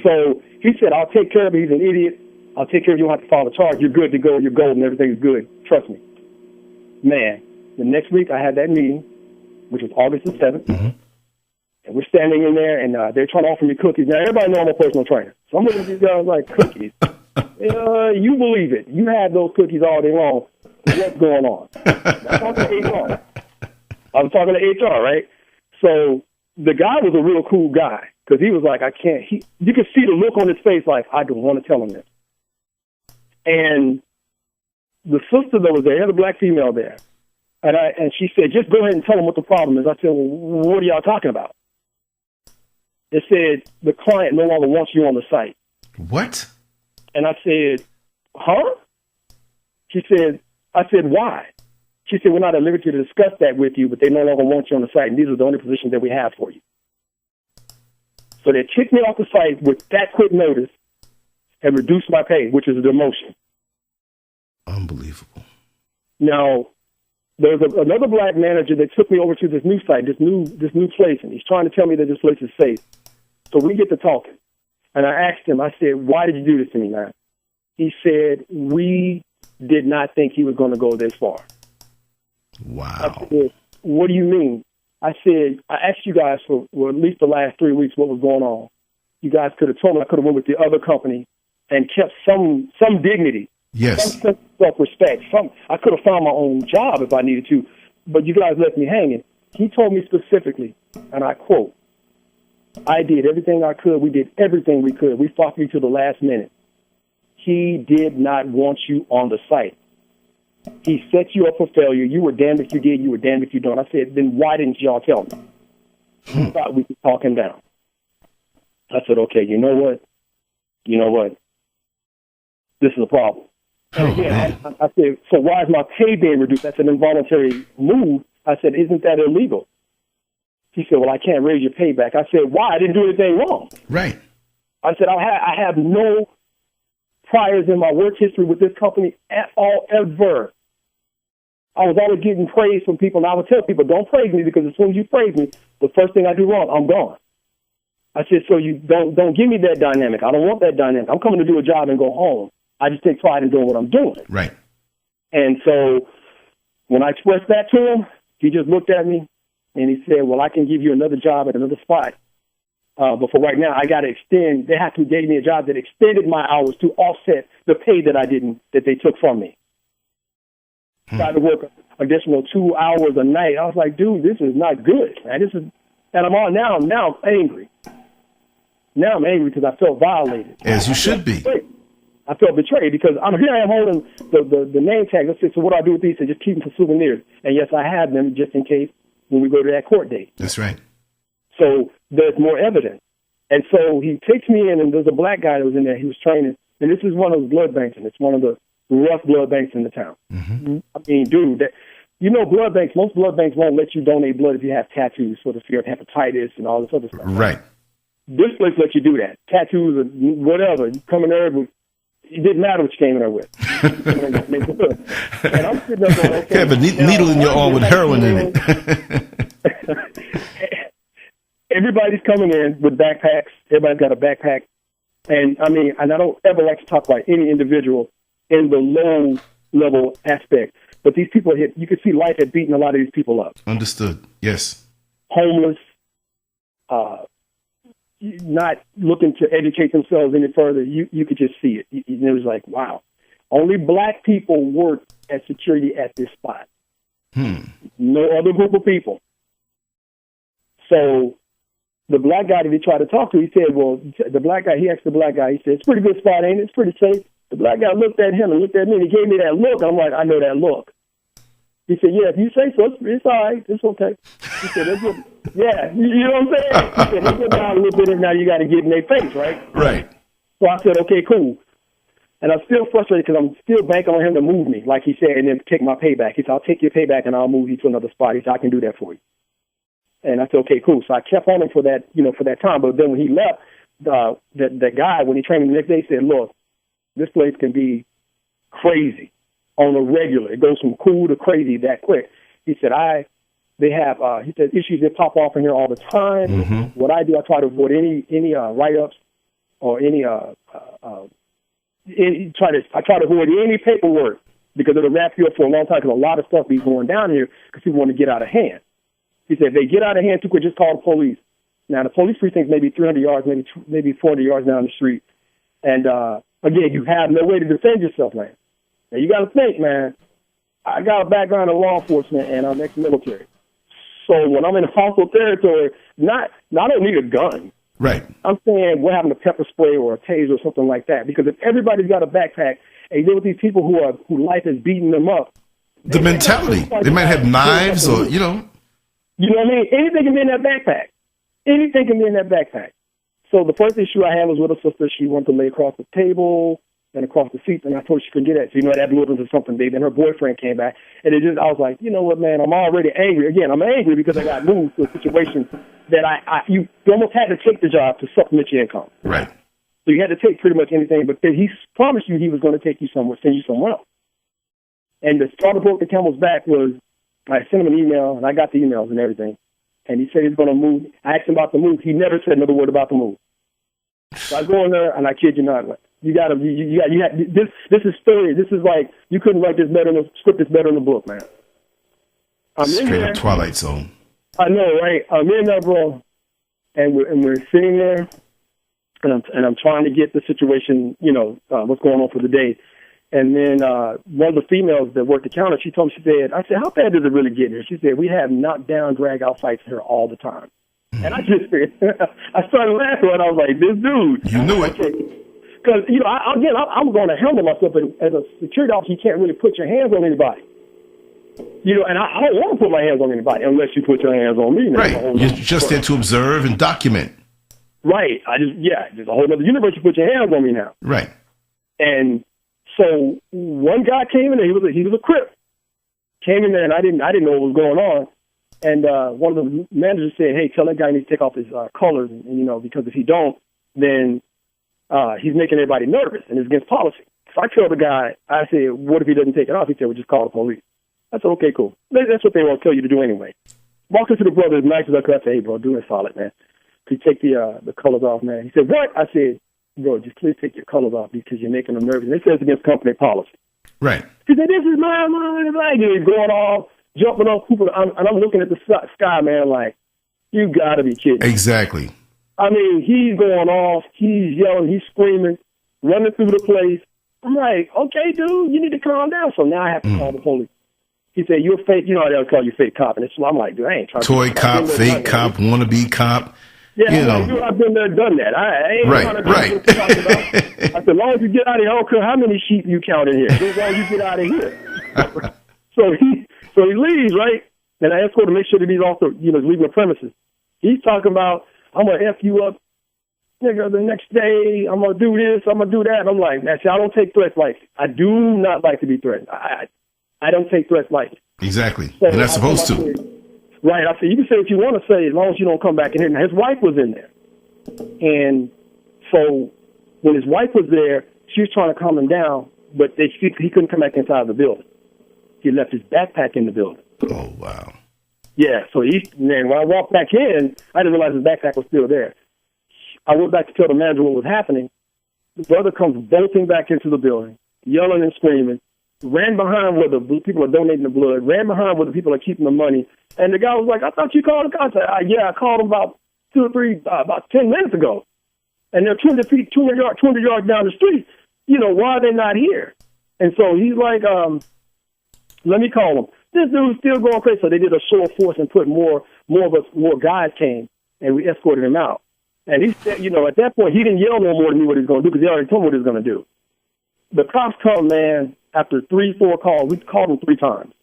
Speaker 5: So he said, I'll take care of it. He's an idiot. I'll take care of you. You don't have to file a charge. You're good to go. You're golden. Everything's good. Trust me. Man, the next week I had that meeting, which was August the 7th.
Speaker 4: Mm-hmm.
Speaker 5: And we're standing in there, and they're trying to offer me cookies. Now, everybody knows I'm a personal trainer. So I'm looking at these guys like, cookies? You believe it. You had those cookies all day long. What's going on? I'm talking to HR. I was talking to HR, right? So the guy was a real cool guy because he was like, I can't. You could see the look on his face like, I don't want to tell him this. And the sister that was there, had a black female there. And she said, just go ahead and tell him what the problem is. I said, well, what are y'all talking about? It said, the client no longer wants you on the site.
Speaker 4: What?
Speaker 5: And I said, huh? I said, why? She said, we're not at liberty to discuss that with you, but they no longer want you on the site, and these are the only positions that we have for you. So they kicked me off the site with that quick notice and reduced my pay, which is a demotion.
Speaker 4: Unbelievable.
Speaker 5: Now, there's another black manager that took me over to this new site, this new place, and he's trying to tell me that this place is safe. So we get to talking, and I asked him, I said, why did you do this to me, man? He said, we did not think he was going to go this far.
Speaker 4: Wow.
Speaker 5: I said, what do you mean? I said, I asked you guys for at least the last 3 weeks what was going on. You guys could have told me I could have went with the other company and kept some dignity.
Speaker 4: Yes.
Speaker 5: Some self-respect. I could have found my own job if I needed to, but you guys left me hanging. He told me specifically, and I quote, I did everything I could. We did everything we could. We fought you to the last minute. He did not want you on the site. He set you up for failure. You were damned if you did. You were damned if you don't. I said, then why didn't y'all tell me? I thought we could talk him down. I said, okay, you know what? This is a problem. And again, I said, so why is my pay being reduced? That's an involuntary move. I said, isn't that illegal? He said, well, I can't raise your pay back. I said, why? I didn't do anything wrong.
Speaker 4: Right.
Speaker 5: I said, I have no priors in my work history with this company at all, ever. I was always getting praise from people, and I would tell people, don't praise me, because as soon as you praise me, the first thing I do wrong, I'm gone. I said, so you don't give me that dynamic. I don't want that dynamic. I'm coming to do a job and go home. I just take pride in doing what I'm doing.
Speaker 4: Right.
Speaker 5: And so when I expressed that to him, he just looked at me and he said, well, I can give you another job at another spot. But for right now, I got to extend. They have to give me a job that extended my hours to offset the pay that they took from me. So I had to work additional 2 hours a night. I was like, dude, this is not good, man. And I'm on now. Now I'm angry. Now I'm angry because I felt violated.
Speaker 4: As you should be.
Speaker 5: I felt betrayed because I am holding the name tag. I said, so what do I do with these? I said, just keep them for souvenirs. And yes, I have them just in case when we go to that court date.
Speaker 4: That's right.
Speaker 5: So there's more evidence. And so he takes me in, and there's a black guy that was in there. He was training. And this is one of the blood banks, and it's one of the rough blood banks in the town. Mm-hmm. I mean, dude, blood banks, most blood banks won't let you donate blood if you have tattoos, for the fear of hepatitis and all this other stuff.
Speaker 4: Right.
Speaker 5: This place lets you do that. Tattoos or whatever. You come in there with, it didn't matter what you came in there with. And I'm sitting there going, okay.
Speaker 4: You have a needle in your arm with heroin in it.
Speaker 5: Everybody's coming in with backpacks. Everybody's got a backpack. And I don't ever like to talk about any individual in the low level aspect. But these people you could see life had beaten a lot of these people up.
Speaker 4: Understood. Yes.
Speaker 5: Homeless, not looking to educate themselves any further. You could just see it. It was like, wow. Only black people work at security at this spot. No other group of people. So the black guy that he tried to talk to, he said, he asked the black guy, he said, it's a pretty good spot, ain't it? It's pretty safe. The black guy looked at him and looked at me, and he gave me that look. I'm like, I know that look. He said, yeah, if you say so, it's all right. It's okay. He said, yeah, you know what I'm saying? He said, let's get down a little bit, and now you got to get in their face, right?
Speaker 4: Right.
Speaker 5: So I said, okay, cool. And I'm still frustrated because I'm still banking on him to move me, like he said, and then take my payback. He said, I'll take your payback, and I'll move you to another spot. He said, I can do that for you. And I said, okay, cool. So I kept on him for that, for that time. But then when he left, the guy, when he trained me the next day, he said, look, this place can be crazy on a regular. It goes from cool to crazy that quick. He said, he said, issues that pop off in here all the time. Mm-hmm. What I do, I try to avoid any write-ups or I try to avoid any paperwork because it'll wrap you up for a long time because a lot of stuff be going down here because people want to get out of hand. He said, if they get out of hand too quick, just call the police. Now, the police precinct's maybe 300 yards, maybe 400 yards down the street. And, again, you have no way to defend yourself, man. Now, you got to think, man, I got a background in law enforcement, and I'm ex-military. So when I'm in hostile territory, I don't need a gun.
Speaker 4: Right.
Speaker 5: I'm saying we're having a pepper spray or a taser or something like that. Because if everybody's got a backpack, and you deal with these people who life is beating them up.
Speaker 4: The mentality. They might have knives or,
Speaker 5: You know what I mean? Anything can be in that backpack. Anything can be in that backpack. So the first issue I had was with a sister. She wanted to lay across the table and across the seats, and I told her she couldn't get that. So, that blew up into something big. Then her boyfriend came back, and I was like, you know what, man, I'm already angry. Again, I'm angry because I got moved to a situation that you almost had to take the job to supplement your income.
Speaker 4: Right.
Speaker 5: So you had to take pretty much anything, but he promised you he was going to take you somewhere, send you somewhere else. And the straw that broke the camel's back was I sent him an email, and I got the emails and everything. And he said he's going to move. I asked him about the move. He never said another word about the move. So I go in there, and I kid you not, you got this is story. This is like, you couldn't write this better in the script. This better in the book, man. I'm
Speaker 4: straight up Twilight Zone.
Speaker 5: I know, right? I'm in there, bro, and we're sitting there, and I'm trying to get the situation, what's going on for the day. And then one of the females that worked the counter, she told me, I said, how bad does it really get here? She said, we have knockdown, drag-out fights here all the time. And I just I started laughing, and I was like, this dude.
Speaker 4: You knew it.
Speaker 5: Because, I'm going to handle myself, but as a security officer, you can't really put your hands on anybody. And I don't want to put my hands on anybody unless you put your hands on me.
Speaker 4: Right. You're just there to observe and document.
Speaker 5: Right. There's a whole other universe. You put your hands on me now.
Speaker 4: Right.
Speaker 5: And so one guy came in there. He was a Crip. Came in there, and I didn't know what was going on. And one of the managers said, "Hey, tell that guy he needs to take off his colors, and because if he don't, then he's making everybody nervous, and it's against policy." So I told the guy, I said, "What if he doesn't take it off?" He said, "Well, just call the police." I said, "Okay, cool. That's what they want to tell you to do anyway." Walked into the brother as nice as I could. I said, "Hey, bro, do it solid, man. Could you take the colors off, man?" He said, "What?" I said, "Bro, just please take your colors off because you're making them nervous." And they said it's against company policy.
Speaker 4: Right.
Speaker 5: He said, "This is my mind." He's going off, jumping off, and I'm looking at the sky, man, like, you got to be kidding.
Speaker 4: Exactly.
Speaker 5: I mean, he's going off, he's yelling, he's screaming, running through the place. I'm like, okay, dude, you need to calm down. So now I have to call the police. He said, "You're fake." They'll call you fake cop. And I'm like, dude, I ain't trying
Speaker 4: Toy cop, fake cop, wannabe cop.
Speaker 5: Yeah, like, dude, I've been there, done that. I ain't trying to
Speaker 4: right.
Speaker 5: What you're talking about. I said, as long as you get out of here, I don't care how many sheep you count in here. As long as you get out of here. So he leaves, right? And I escort to make sure that he's also, leaving the premises. He's talking about, "I'm going to F you up, nigga, the next day. I'm going to do this. I'm going to do that." And I'm like, man, see, I don't take threats lightly. I do not like to be threatened. I don't take threats lightly.
Speaker 4: Exactly.
Speaker 5: So
Speaker 4: You're not supposed to.
Speaker 5: Right. I said, you can say what you want to say as long as you don't come back in here. Now, his wife was in there. And so when his wife was there, she was trying to calm him down, but he couldn't come back inside the building. He left his backpack in the building.
Speaker 4: Oh, wow.
Speaker 5: Yeah, so when I walked back in, I didn't realize his backpack was still there. I went back to tell the manager what was happening. The brother comes bolting back into the building, yelling and screaming, ran behind where the people are donating the blood, ran behind where the people are keeping the money. And the guy was like, "I thought you called the cops." I said, "Yeah, I called him about 10 minutes ago. And they're 200 yards down the street. Why are they not here?" And so he's like, "Let me call him." This dude's still going crazy. So they did a show of force and put more guys came, and we escorted him out. And he said, at that point, he didn't yell no more to me what he was going to do because he already told me what he was going to do. The cops come, man, after 3-4 calls. We called them 3 times.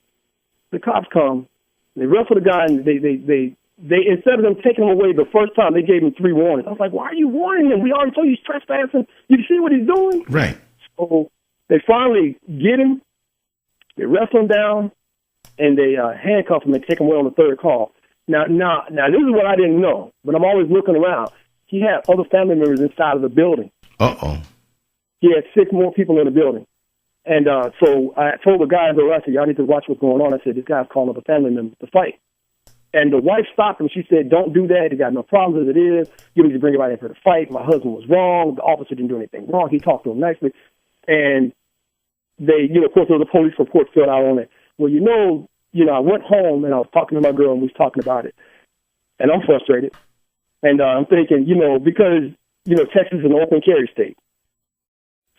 Speaker 5: The cops come, they wrestle the guy, and they instead of them taking him away the first time, they gave him 3 warnings. I was like, "Why are you warning him? We already told you he's trespassing. You see what he's doing?"
Speaker 4: Right.
Speaker 5: So they finally get him, they wrestle him down, and they handcuff him and take him away on the 3rd call. Now, this is what I didn't know, but I'm always looking around. He had other family members inside of the building.
Speaker 4: Uh-oh.
Speaker 5: He had 6 more people in the building. And so I told the guys, I said, "Y'all need to watch what's going on." I said, "This guy's calling up a family member to fight." And the wife stopped him. She said, "Don't do that. He got no problems as it is. You need to bring everybody in for the fight. My husband was wrong. The officer didn't do anything wrong. He talked to him nicely." And they, of course, there was a police report filled out on it. Well, I went home and I was talking to my girl and we was talking about it. And I'm frustrated. And I'm thinking, because, Texas is an open carry state.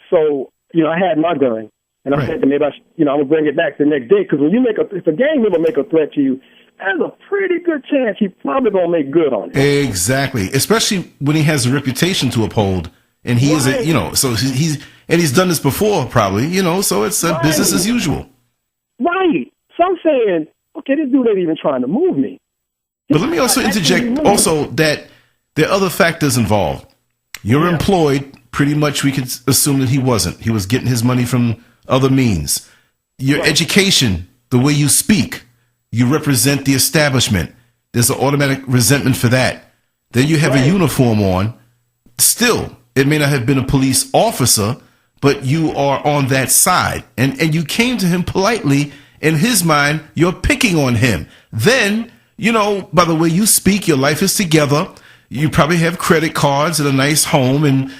Speaker 5: So, I had my gun And I'm thinking maybe I'm gonna bring it back the next day, because when if a gang member make a threat to you, there's a pretty good chance he probably gonna make good on it.
Speaker 4: Exactly, especially when he has a reputation to uphold, and he is so he's done this before probably, so it's business as usual.
Speaker 5: Right. So I'm saying, okay, this dude ain't even trying to move me.
Speaker 4: But let me also interject also that there are other factors involved. You're employed. Pretty much we could assume that he wasn't. He was getting his money from other means. Your education, the way you speak, you represent the establishment. There's an automatic resentment for that. Then you have a uniform on. Still, it may not have been a police officer, but you are on that side. And you came to him politely. In his mind, you're picking on him. Then, by the way you speak, your life is together. You probably have credit cards and a nice home and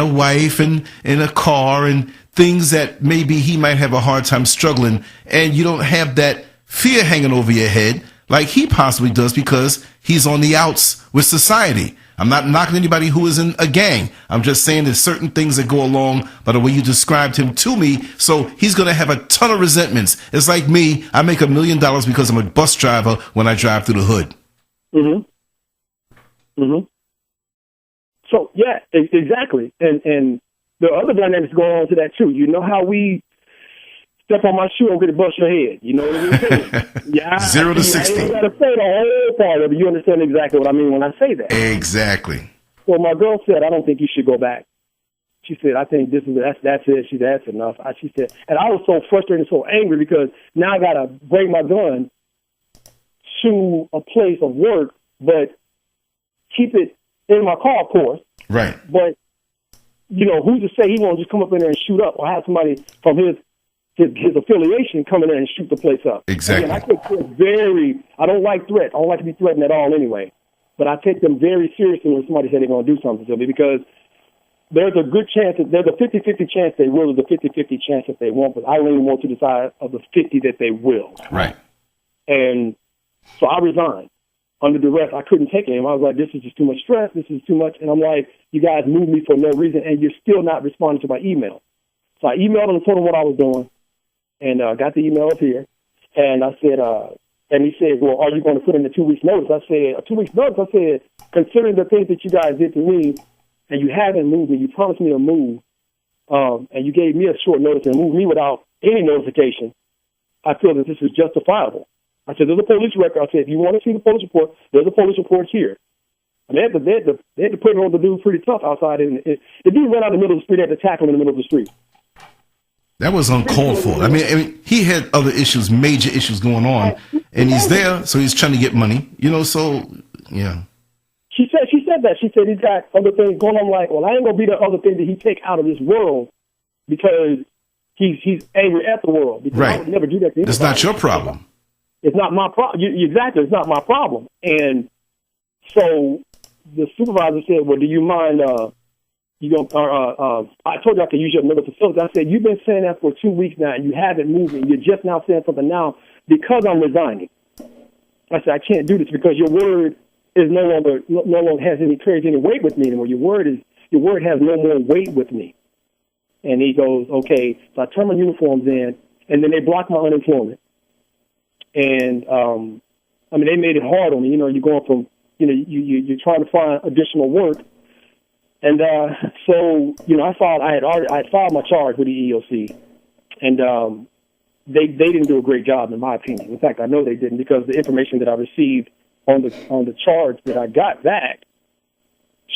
Speaker 4: a wife and a car and things that maybe he might have a hard time struggling. And you don't have that fear hanging over your head like he possibly does because he's on the outs with society. I'm not knocking anybody who is in a gang. I'm just saying there's certain things that go along by the way you described him to me. So he's going to have a ton of resentments. It's like me. I make $1 million because I'm a bus driver when I drive through the hood.
Speaker 5: So, yeah, exactly. And the other dynamics go on to that, too. You know how we step on my shoe and get to bust your head. You know what I mean? Yeah.
Speaker 4: 0 to 60.
Speaker 5: I ain't got to say the whole part of it. You understand exactly what I mean when I say that.
Speaker 4: Exactly.
Speaker 5: Well, my girl said, I don't think you should go back. She said, I think that's it. She said, that's enough. She said, and I was so frustrated and so angry because now I got to bring my gun to a place of work, but keep it in my car, of course.
Speaker 4: Right.
Speaker 5: But, who's to say he won't just come up in there and shoot up or have somebody from his affiliation come in there and shoot the place up.
Speaker 4: Exactly.
Speaker 5: Again, I take threats I don't like threats. I don't like to be threatened at all anyway. But I take them very seriously when somebody says they're going to do something to me, because there's a good chance, there's a 50-50 chance they will, there's a 50-50 chance that they won't, but I lean more to the side of the 50 that they will.
Speaker 4: Right.
Speaker 5: And so I resigned. Under duress, I couldn't take it anymore. I was like, this is just too much stress. This is too much. And I'm like, you guys moved me for no reason, and you're still not responding to my email. So I emailed him and told him what I was doing, and got the email up here. And I said, and he said, well, are you going to put in a 2 weeks notice? I said, a 2 weeks notice? I said, considering the things that you guys did to me, and you haven't moved me, you promised me a move, and you gave me a short notice and moved me without any notification, I feel that this is justifiable. I said, there's a police record. I said, if you want to see the police report, there's a police report here. And they had to put it on the dude pretty tough outside. And the dude ran out in the middle of the street, they had to tackle him in the middle of the street.
Speaker 4: That was uncalled for. I mean, he had other issues, major issues going on, and he's there, so he's trying to get money, so, yeah.
Speaker 5: She said that. She said he's got other things going on. I'm like, well, I ain't going to be the other thing that he take out of this world because he's angry at the world. Because
Speaker 4: right.
Speaker 5: I would never do that to anybody.
Speaker 4: It's not your problem.
Speaker 5: It's not my problem. Exactly. It's not my problem. And so the supervisor said, well, do you mind, I told you I could use your another facility. I said, you've been saying that for 2 weeks now, and you haven't moved me. You're just now saying something now because I'm resigning. I said, I can't do this because your word is no longer has carries any weight with me anymore. Your word has no more weight with me. And he goes, okay. So I turn my uniforms in, and then they block my unemployment. And they made it hard on me. You're going from, you're trying to find additional work. And so I had filed my charge with the EEOC, and they didn't do a great job, in my opinion. In fact, I know they didn't, because the information that I received on the charge that I got back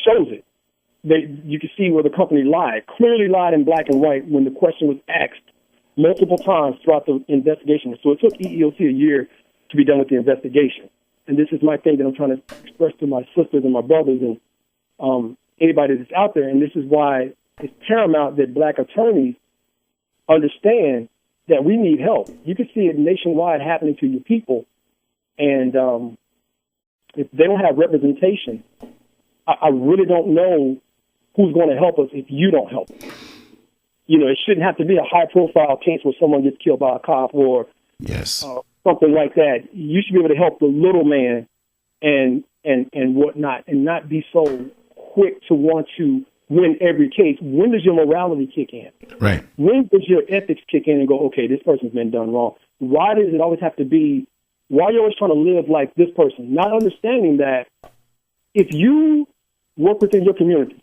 Speaker 5: shows it. You can see where the company clearly lied in black and white when the question was asked multiple times throughout the investigation. So it took EEOC a year to be done with the investigation. And this is my thing that I'm trying to express to my sisters and my brothers and anybody that's out there. And this is why it's paramount that black attorneys understand that we need help. You can see it nationwide happening to your people. And if they don't have representation, I really don't know who's going to help us if you don't help us. It shouldn't have to be a high-profile case where someone gets killed by a cop or something like that. You should be able to help the little man and whatnot, and not be so quick to want to win every case. When does your morality kick in?
Speaker 4: Right.
Speaker 5: When does your ethics kick in and go, okay, this person's been done wrong? Why does it always have to be, why are you always trying to live like this person? Not understanding that if you work within your community,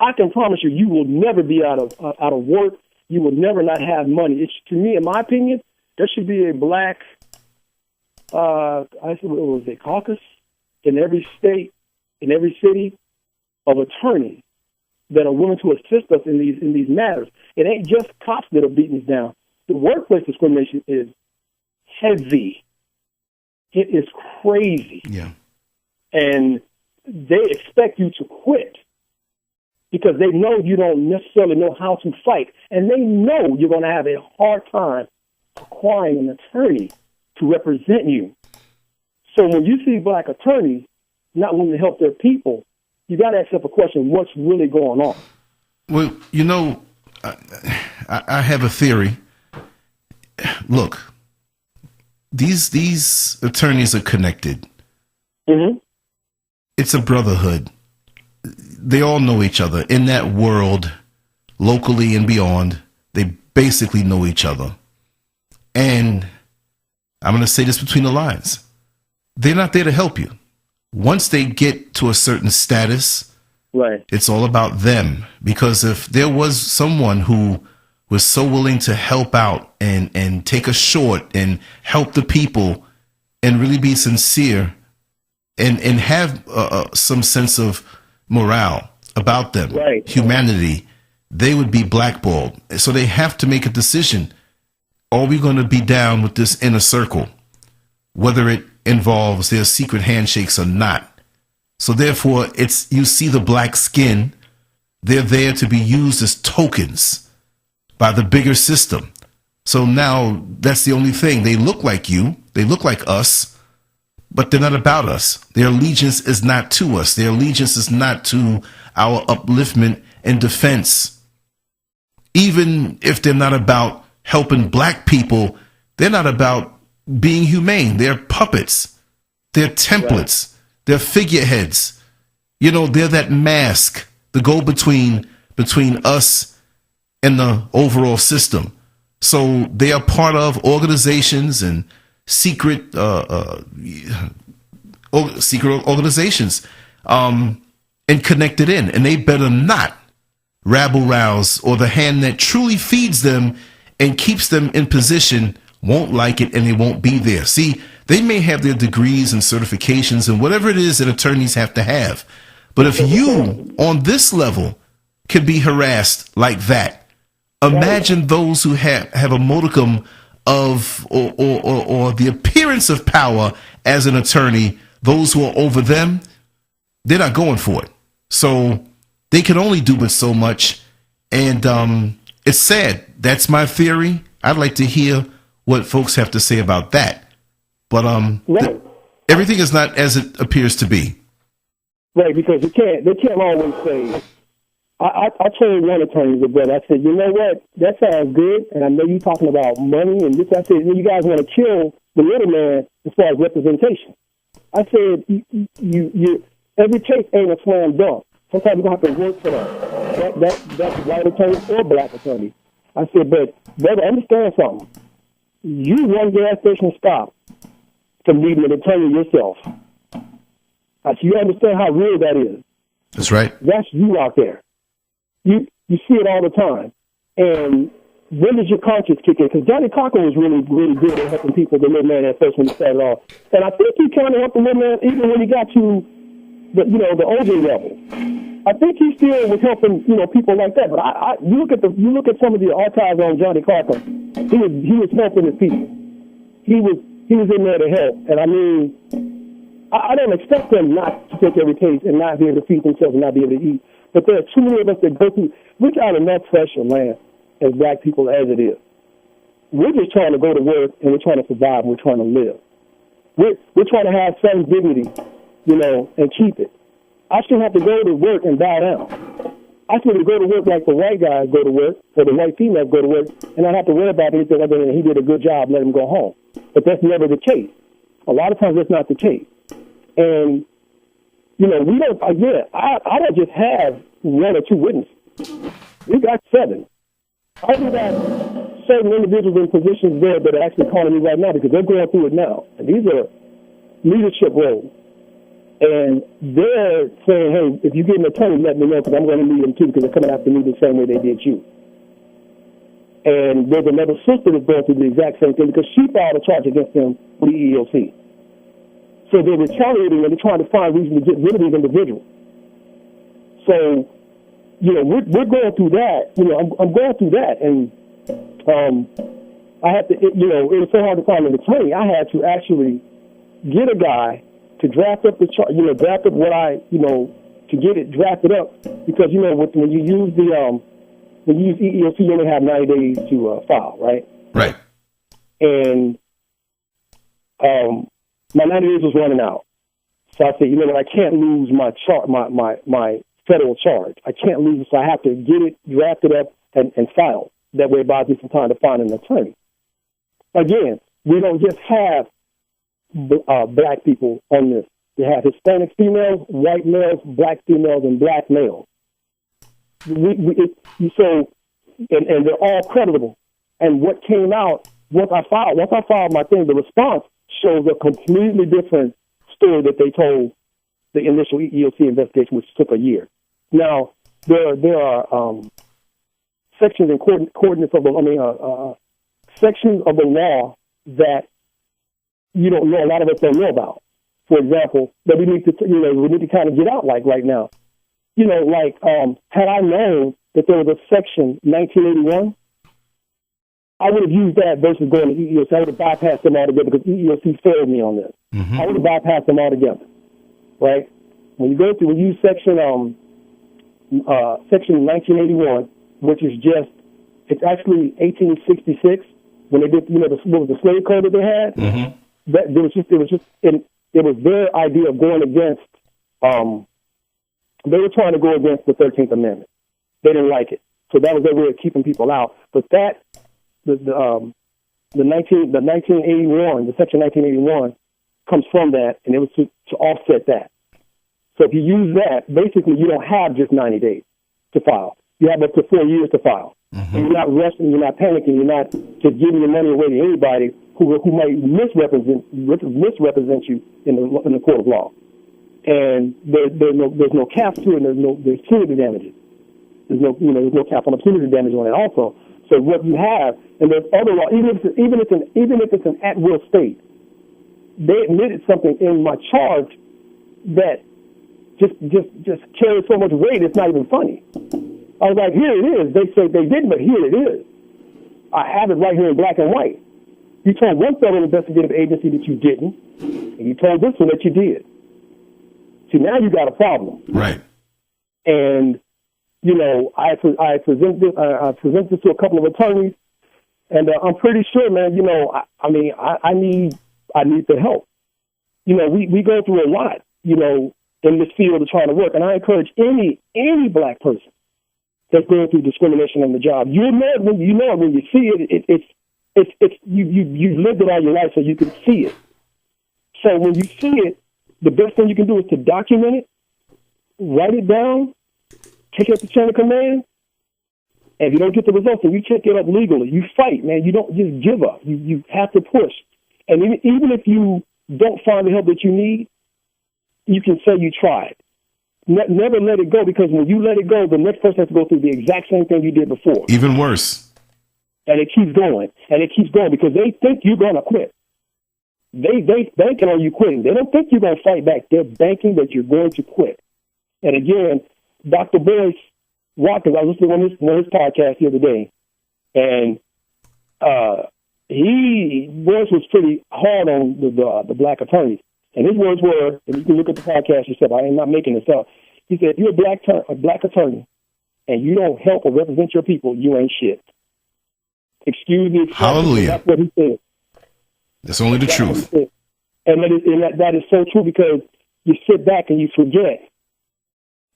Speaker 5: I can promise you, you will never be out of work. You will never not have money. It's, to me, in my opinion, there should be a black, I said, what was it, caucus in every state, in every city of attorneys that are willing to assist us in these matters. It ain't just cops that are beating us down. The workplace discrimination is heavy. It is crazy.
Speaker 4: Yeah.
Speaker 5: And they expect you to quit because they know you don't necessarily know how to fight. And they know you're going to have a hard time acquiring an attorney to represent you. So when you see black attorneys not willing to help their people, you got to ask yourself a question, what's really going on?
Speaker 4: Well, you know, I have a theory. Look, these attorneys are connected.
Speaker 5: Mm-hmm.
Speaker 4: It's a brotherhood. They all know each other. In that world, locally and beyond, they basically know each other. And I'm going to say this between the lines. They're not there to help you. Once they get to a certain status,
Speaker 5: right,
Speaker 4: it's all about them. Because if there was someone who was so willing to help out and take a short and help the people and really be sincere and have some sense of morale about them,
Speaker 5: right,
Speaker 4: humanity, they would be blackballed. So they have to make a decision. Are we going to be down with this inner circle, whether it involves their secret handshakes or not? So therefore, it's, you see the black skin, they're there to be used as tokens by the bigger system. So now that's the only thing. They look like you, they look like us, but they're not about us. Their allegiance is not to us. Their allegiance is not to our upliftment and defense. Even if they're not about helping black people, they're not about being humane. They're puppets. They're templates. They're figureheads. You know, they're that mask, the go-between between us and the overall system. So they are part of organizations and secret organizations and connected in. And they better not rabble-rouse, or the hand that truly feeds them and keeps them in position won't like it, and they won't be there. See, they may have their degrees and certifications and whatever it is that attorneys have to have. But if you, on this level, can be harassed like that, imagine those who have a modicum of or the appearance of power as an attorney, those who are over them, they're not going for it. So they can only do but so much. And it's sad. That's my theory. I'd like to hear what folks have to say about that. But everything is not as it appears to be.
Speaker 5: Right, because they can't always say. I told one attorney, I said, you know what, that sounds good, and I know you're talking about money and this. I said, well, you guys want to kill the middleman as far as representation. I said, you every case ain't a slam dunk. Sometimes you're going to have to work for that. That's white attorney or black attorney. I said, but brother, understand something. You one gas station stop from needing an attorney yourself. I said, you understand how real that is?
Speaker 4: That's right.
Speaker 5: That's you out there. You see it all the time. And when does your conscience kick in? Because Johnny Cocker was really, really good at helping people, the little man at first when he started off. And I think he kind of helped the little man even when he got to the OJ level. I think he still was helping, people like that. But you look at some of the archives on Johnny Cocker. He was helping his people. He was in there to help. And I mean, I don't expect them not to take every case and not be able to feed themselves and not be able to eat. But there are too many of us that go through. We got enough pressure, man, as black people as it is. We're just trying to go to work and we're trying to survive. And we're trying to live. We're trying to have some dignity, and keep it. I shouldn't have to go to work and bow down. I should go to work like the white guys go to work or the white females go to work, and not have to worry about anything other than he did a good job, let him go home. But that's never the case. A lot of times that's not the case. And we don't, again, I don't just have 1 or 2 witnesses. We got 7. I do got certain individuals in positions there that are actually calling me right now because they're going through it now. And these are leadership roles. And they're saying, hey, if you get an attorney, let me know because I'm going to need them too because they're coming after me the same way they did you. And there's another sister that's going through the exact same thing because she filed a charge against them with the EEOC. So they're retaliating and they're trying to find reasons to get rid of these individuals. So, we're going through that. I'm going through that. And I had to, it was so hard to find an attorney. I had to actually get a guy to draft up the charge, draft up what to get it drafted up. Because, when you use when you use EEOC, you only have 90 days to file, right?
Speaker 4: Right.
Speaker 5: And my 90 days was running out. So I said, I can't lose my federal charge. I can't lose it, so I have to get it drafted up and filed. That way it buys me some time to find an attorney. Again, we don't just have black people on this. We have Hispanic females, white males, black females, and black males. So they're all creditable. And what came out once I filed my thing, the response shows a completely different story that they told the initial EEOC investigation, which took a year. Now there are sections and coordinates of sections of the law that you don't know. A lot of us don't know about. For example, that we need to kind of get out like right now. Had I known that there was a section 1981, I would have used that versus going to EEOC. I would have bypassed them altogether because EEOC failed me on this. Mm-hmm. I would have bypassed them altogether, right? When you use section 1981, which is it's actually 1866 when they did, the slave code that they had. Mm-hmm. It was their idea of going against. They were trying to go against the 13th Amendment. They didn't like it, so that was their way of keeping people out. But the 1981, the section 1981, comes from that, and it was to offset that. So if you use that, basically you don't have just 90 days to file. You have up to 4 years to file. Mm-hmm. And you're not rushing, you're not panicking, you're not just giving your money away to anybody who might misrepresent you in the court of law. And there's no cap to it. There's punitive damages. There's no cap on the punitive damage on it also. So what you have, and there's other law, even if it's an at-will state, they admitted something in my charge that just carries so much weight it's not even funny. I was like, here it is. They say they didn't, but here it is. I have it right here in black and white. You told one federal investigative agency that you didn't, and you told this one that you did. See, now you got a problem. Right. And, I present this to a couple of attorneys, and I'm pretty sure, man, I need the help. We go through a lot, in this field of trying to work, and I encourage any black person that's going through discrimination on the job. You know it when you see it. You lived it all your life, so you can see it. So when you see it, the best thing you can do is to document it, write it down, take it up the chain of command. And if you don't get the results, then you take it up legally. You fight, man. You don't just give up. You have to push. And even if you don't find the help that you need, you can say you tried. Never let it go, because when you let it go, the next person has to go through the exact same thing you did before.
Speaker 4: Even worse.
Speaker 5: And it keeps going. And it keeps going because they think you're going to quit. They banking on you quitting. They don't think you're going to fight back. They're banking that you're going to quit. And again, Dr. Boyce Watkins, I was listening on his podcast the other day, and Boyce was pretty hard on the black attorneys. And his words were, and you can look at the podcast yourself, I am not making this up. He said, if you're a black attorney and you don't help or represent your people, you ain't shit. Excuse me.
Speaker 4: Hallelujah.
Speaker 5: That's what he said.
Speaker 4: That's only the truth.
Speaker 5: And that is so true, because you sit back and you forget.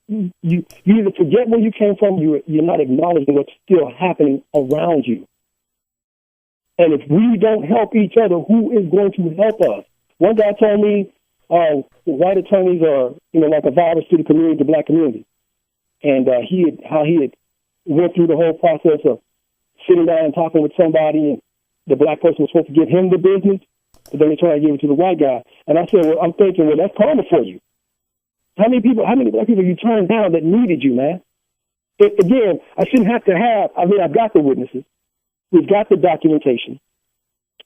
Speaker 5: You either forget where you came from, you're not acknowledging what's still happening around you. And if we don't help each other, who is going to help us? One guy told me white attorneys are, like a virus to the community, the black community. and how he had went through the whole process of sitting down and talking with somebody, and the black person was supposed to give him the business, but then they tried to give it to the white guy. And I said, well, I'm thinking, well, that's karma for you. How many black people you turned down that needed you, man? Again, I shouldn't have to have. I mean, I've got the witnesses. We've got the documentation.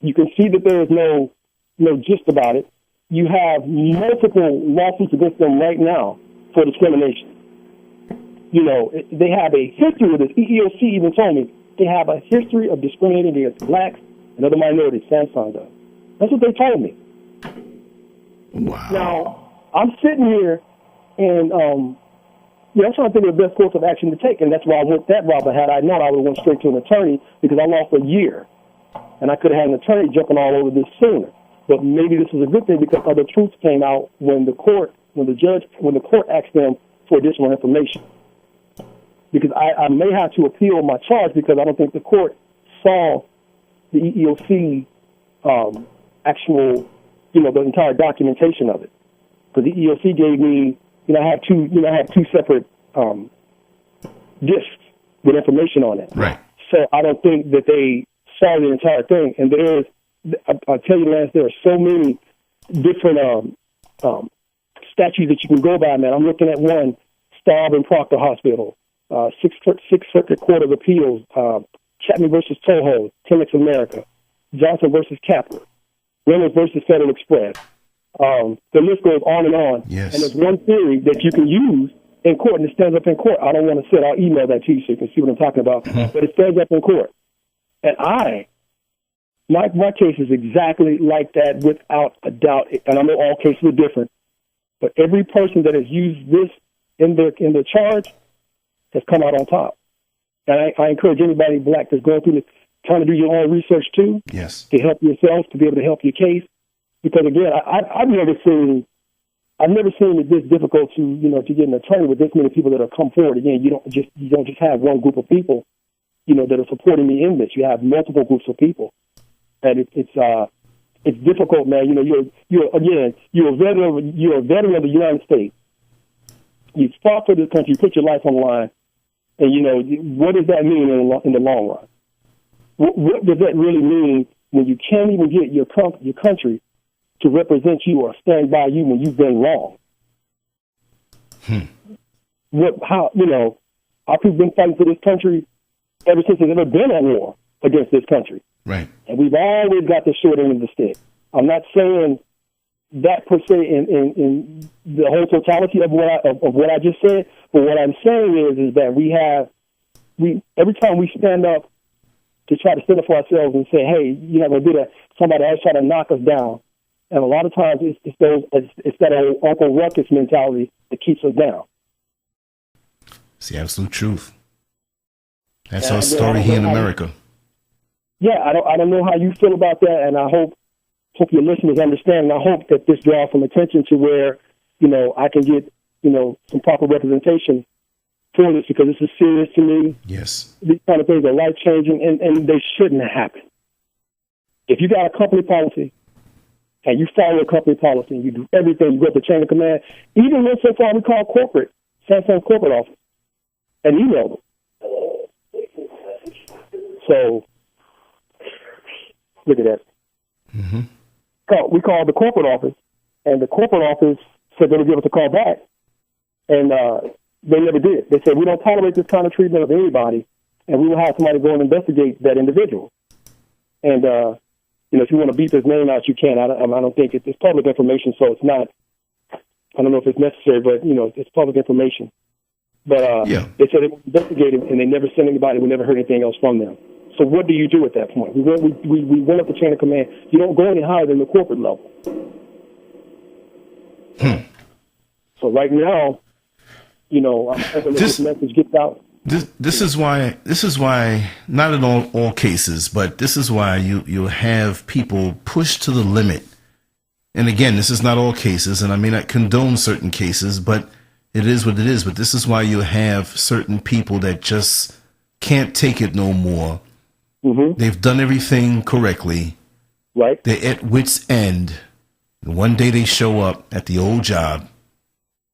Speaker 5: You can see that there is no gist about it. You have multiple lawsuits against them right now for discrimination. You know, they have a history with this. EEOC even told me they have a history of discriminating against blacks and other minorities. Samsung does. That's what they told me.
Speaker 4: Wow.
Speaker 5: Now, I'm sitting here and I'm trying to think of the best course of action to take, and that's why I went that route. But had I known, I would have went straight to an attorney because I lost a year, and I could have had an attorney jumping all over this sooner. But maybe this is a good thing because other truths came out when the court asked them for additional information. Because I may have to appeal my charge because I don't think the court saw the EEOC actual, the entire documentation of it. Because the EEOC gave me, I have two separate discs with information on it.
Speaker 4: Right.
Speaker 5: So I don't think that they saw the entire thing. And I'll tell you, Lance, there are so many different statutes that you can go by, man. I'm looking at one, Staub and Proctor Hospital, Sixth Circuit Court of Appeals, Chapman versus Toho, Timex America, Johnson versus Kaplan, Reynolds versus Federal Express. The list goes on and on.
Speaker 4: Yes.
Speaker 5: And there's one theory that you can use in court, and it stands up in court. I don't want to sit. I'll email that to you so you can see what I'm talking about. But it stands up in court. And my case is exactly like that without a doubt. And I know all cases are different. But every person that has used this in their charge has come out on top. And I encourage anybody black that's going through this, trying to do your own research too,
Speaker 4: yes,
Speaker 5: to help yourself, to be able to help your case. Because again, I've never seen it this difficult to get an attorney with this many people that have come forward. Again, you don't just have one group of people, that are supporting me in this. You have multiple groups of people, and it's difficult, man. You're a veteran of the United States. You fought for this country, you put your life on the line, and what does that mean in the long run? What does that really mean when you can't even get your country to represent you or stand by you when you've been wrong? Our people been fighting for this country ever since there's ever been a war against this country.
Speaker 4: Right.
Speaker 5: And we've always got the short end of the stick. I'm not saying that per se in the whole totality of what I just said, but what I'm saying is that we every time we stand up to try to stand up for ourselves and say, hey, you're not going to do that, somebody else try to knock us down. And a lot of times it's that old Uncle Ruckus mentality that keeps us down.
Speaker 4: It's the absolute truth. That's our story here in America.
Speaker 5: Yeah, I don't know how you feel about that, and I hope your listeners understand. And I hope that this draws some attention to where I can get some proper representation for this, because this is serious to me.
Speaker 4: Yes,
Speaker 5: these kind of things are life changing, and they shouldn't happen. If you got a company policy and you follow a company policy and you do everything, you go up the chain of command, even when so far we call Samsung corporate office and email them. So look at that.
Speaker 4: Mm-hmm.
Speaker 5: We called the corporate office, and the corporate office said they would give us a call back, and they never did. They said, we don't tolerate this kind of treatment of anybody, and we will have somebody go and investigate that individual. And if you want to beat this name out, you can. I don't think it's public information, so it's not. I don't know if it's necessary, but it's public information. But they said they would investigate it, and they never sent anybody. We never heard anything else from them. So what do you do at that point? We went up the chain of command. You don't go any higher than the corporate level. So right now, I'm hoping that this message gets out.
Speaker 4: This is why not in all cases, but this is why you have people pushed to the limit. And again, this is not all cases, and I may not condone certain cases, but it is what it is. But this is why you have certain people that just can't take it no more. Mm-hmm. They've done everything correctly.
Speaker 5: Right.
Speaker 4: They're at wit's end. And one day they show up at the old job,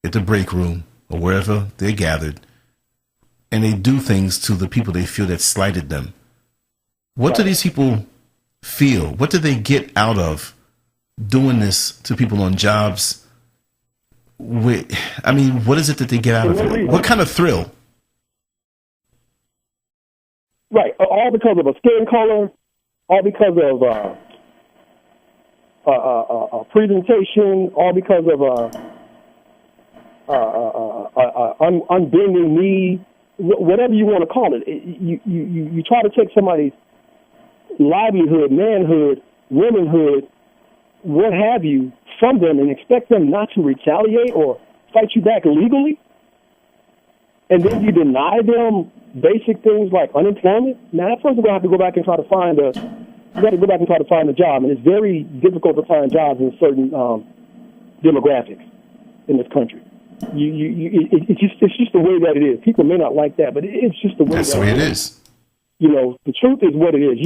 Speaker 4: at the break room, or wherever they're gathered, and they do things to the people they feel that slighted them. What do these people feel? What do they get out of doing this to people on jobs? What is it that they get out of it? What kind of thrill?
Speaker 5: Right, all because of a skin color, all because of a presentation, all because of unbending knee, whatever you want to call it. You try to take somebody's livelihood, manhood, womanhood, what have you, from them and expect them not to retaliate or fight you back legally, and then you deny them basic things like unemployment. Now, that person's going to have to go back and try to find a job, and it's very difficult to find jobs in certain demographics in this country. It's just the way that it is. People may not like that, but it's just the way
Speaker 4: that's the way it is.
Speaker 5: You know, the truth is what it is.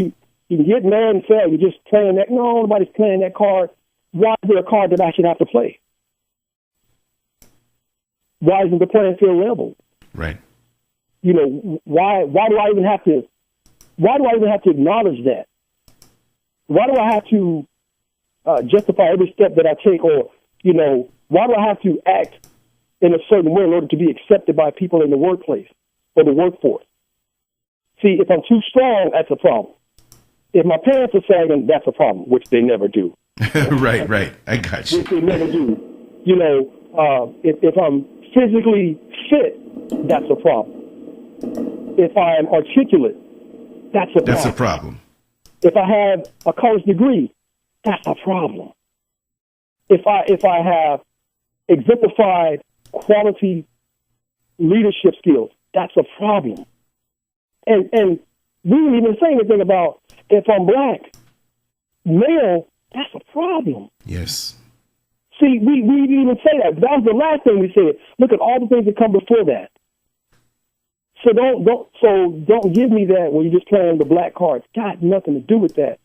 Speaker 5: You can get mad and say, you're just playing that. No, nobody's playing that card. Why is there a card that I should have to play? Why isn't the playing field level?
Speaker 4: Right.
Speaker 5: You know, why do I even have to acknowledge that? Why do I have to justify every step that I take, or, you know, why do I have to act in a certain way in order to be accepted by people in the workplace or the workforce? See, if I'm too strong, that's a problem. If my pants are sagging, that's a problem, which they never do.
Speaker 4: Right. I got you.
Speaker 5: Which they never do. You know, if I'm physically fit, that's a problem. If I'm articulate, that's a problem.
Speaker 4: That's a problem.
Speaker 5: If I have a college degree, that's a problem. If I have exemplified quality leadership skills, that's a problem. And we didn't even say anything about if I'm black, male, that's a problem.
Speaker 4: Yes.
Speaker 5: See, we didn't even say that. That was the last thing we said. Look at all the things that come before that. So don't give me that when you're just playing the black card. It's got nothing to do with that.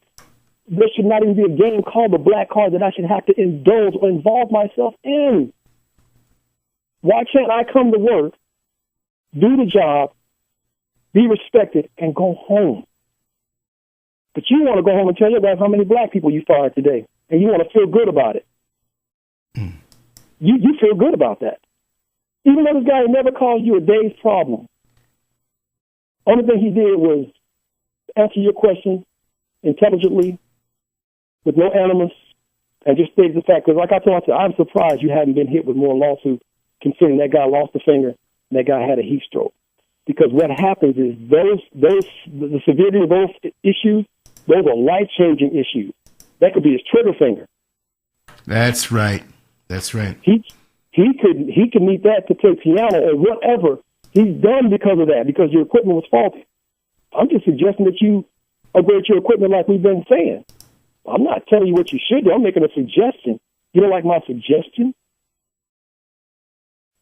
Speaker 5: There should not even be a game called the black card that I should have to indulge or involve myself in. Why can't I come to work, do the job, be respected, and go home? But you want to go home and tell your wife how many black people you fired today, and you want to feel good about it. You feel good about that. Even though this guy never caused you a day's problem. Only thing he did was answer your question intelligently, with no animus, and just stated the fact. Because like I told you, I'm surprised you haven't been hit with more lawsuits, considering that guy lost a finger and that guy had a heat stroke. Because what happens is the severity of those issues, those are life-changing issues. That could be his trigger finger.
Speaker 4: That's right.
Speaker 5: He could need that to play piano or whatever. He's done because of that, because your equipment was faulty. I'm just suggesting that you upgrade your equipment like we've been saying. I'm not telling you what you should do. I'm making a suggestion. You don't like my suggestion?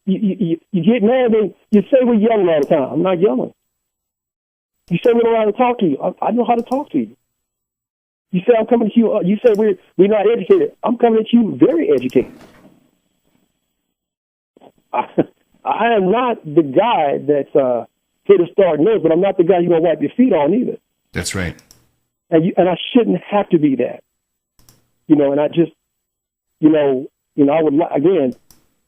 Speaker 5: You get mad and you say we're yelling all the time. I'm not yelling. You say we don't know how to talk to you. I know how to talk to you. You say I'm coming to you. You say we're not educated. I'm coming at you very educated. I am not the guy that's here to start nerves, but I'm not the guy you're gonna wipe your feet on either.
Speaker 4: That's right.
Speaker 5: And I shouldn't have to be that. You know, and I just, I would again,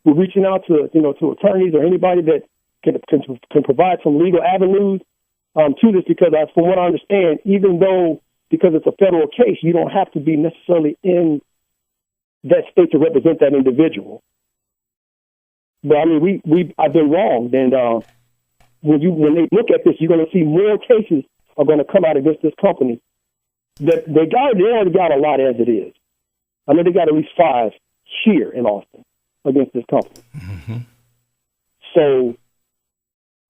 Speaker 5: we're reaching out to attorneys or anybody that can provide some legal avenues to this, because from what I understand, even though because it's a federal case, you don't have to be necessarily in that state to represent that individual. But I mean, I've been wrong. And when they look at this, you're going to see more cases are going to come out against this company. They already got a lot as it is. I know they got at least 5 here in Austin against this company.
Speaker 4: Mm-hmm.
Speaker 5: So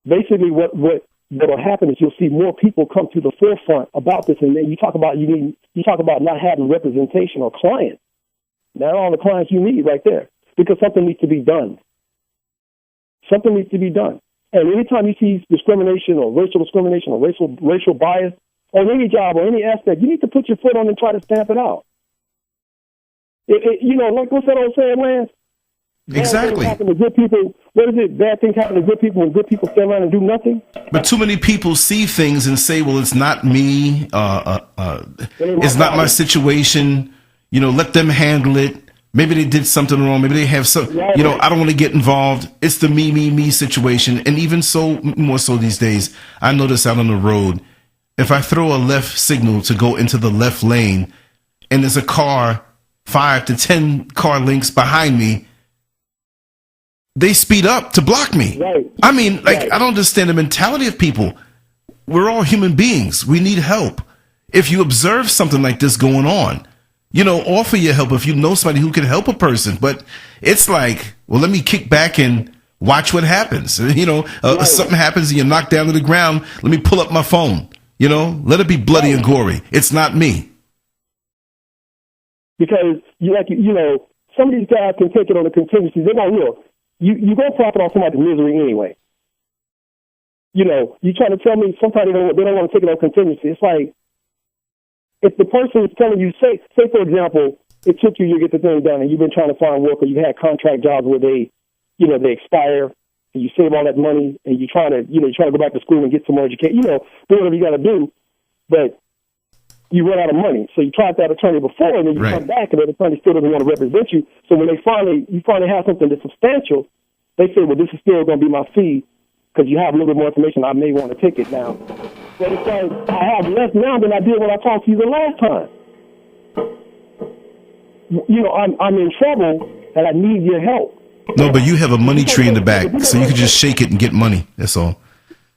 Speaker 5: basically, what will happen is you'll see more people come to the forefront about this. And then you talk about not having representation or clients. Not all the clients you need right there, because something needs to be done. Something needs to be done. And anytime you see discrimination or racial bias on any job or any aspect, you need to put your foot on and try to stamp it out. Like what's that old saying, Lance?
Speaker 4: Exactly.
Speaker 5: Bad things happen to good people. What is it? Bad things happen to good people when good people stand around and do nothing.
Speaker 4: But too many people see things and say, "Well, it's not me. It's not my situation. You know, let them handle it. Maybe they did something wrong. Maybe they have some. You know, I don't want to get involved. It's the me situation." And even so, more so these days, I notice out on the road, if I throw a left signal to go into the left lane, and there's a car 5 to 10 car lengths behind me, they speed up to block me.
Speaker 5: Right.
Speaker 4: I mean, like, I don't understand the mentality of people. We're all human beings. We need help. If you observe something like this going on, you know, offer your help if you know somebody who can help a person. But it's like, well, let me kick back and watch what happens. You know, something happens and you're knocked down to the ground. Let me pull up my phone. You know, let it be bloody and gory. It's not me.
Speaker 5: Because, you know, some of these guys can take it on a contingency. They're not real. You're going to profit off somebody's misery anyway. You know, you trying to tell me sometimes they don't want to take it on contingency. It's like, if the person is telling you, say for example, it took you to get the thing done and you've been trying to find work, or you had contract jobs where they expire, and you save all that money and you're trying to go back to school and get some more education, do whatever you got to do, but you run out of money. So you tried that attorney before, and then you come back, and the attorney still doesn't want to represent you. So when you finally have something that's substantial, they say, well, this is still going to be my fee because you have a little bit more information. I may want to take it now. But it's like, I have less now than I did when I talked to you the last time. You know, I'm in trouble, and I need your help.
Speaker 4: No, but you have a money tree in the back, so you can just shake it and get money. That's all.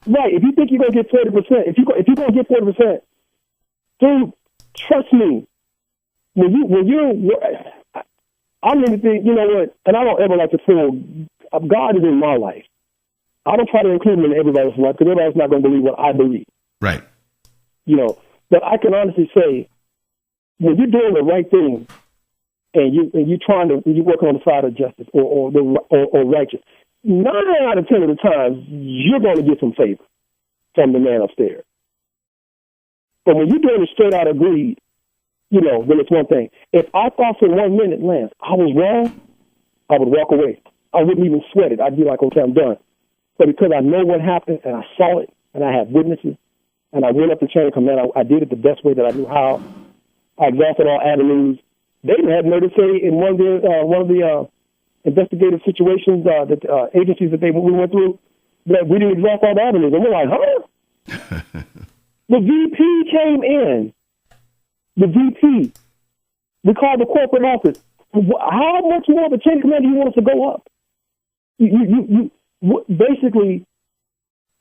Speaker 5: Right. If you think you're going to get 40%, if you're going to get 40%, dude, trust me. I really think, you know what, and I don't ever like to feel, God is in my life. I don't try to include him in everybody's life because everybody's not going to believe what I believe.
Speaker 4: Right.
Speaker 5: You know, but I can honestly say, when you're doing the right thing, and you're working on the side of justice or righteous, 9 out of 10 of the times you're going to get some favor from the man upstairs. But when you're doing it straight out of greed, you know, then it's one thing. If I thought for 1 minute, Lance, I was wrong, I would walk away. I wouldn't even sweat it. I'd be like, okay, I'm done. But because I know what happened and I saw it and I have witnesses and I went up the chain of command, I did it the best way that I knew how. I exhausted all avenues. They even had no to say in one of the investigative situations, the agencies that we went through, that we didn't exhaust all the avenues. And we're like, huh? The VP came in. The VP. We called the corporate office. How much more of a chain of command do you want us to go up? You basically,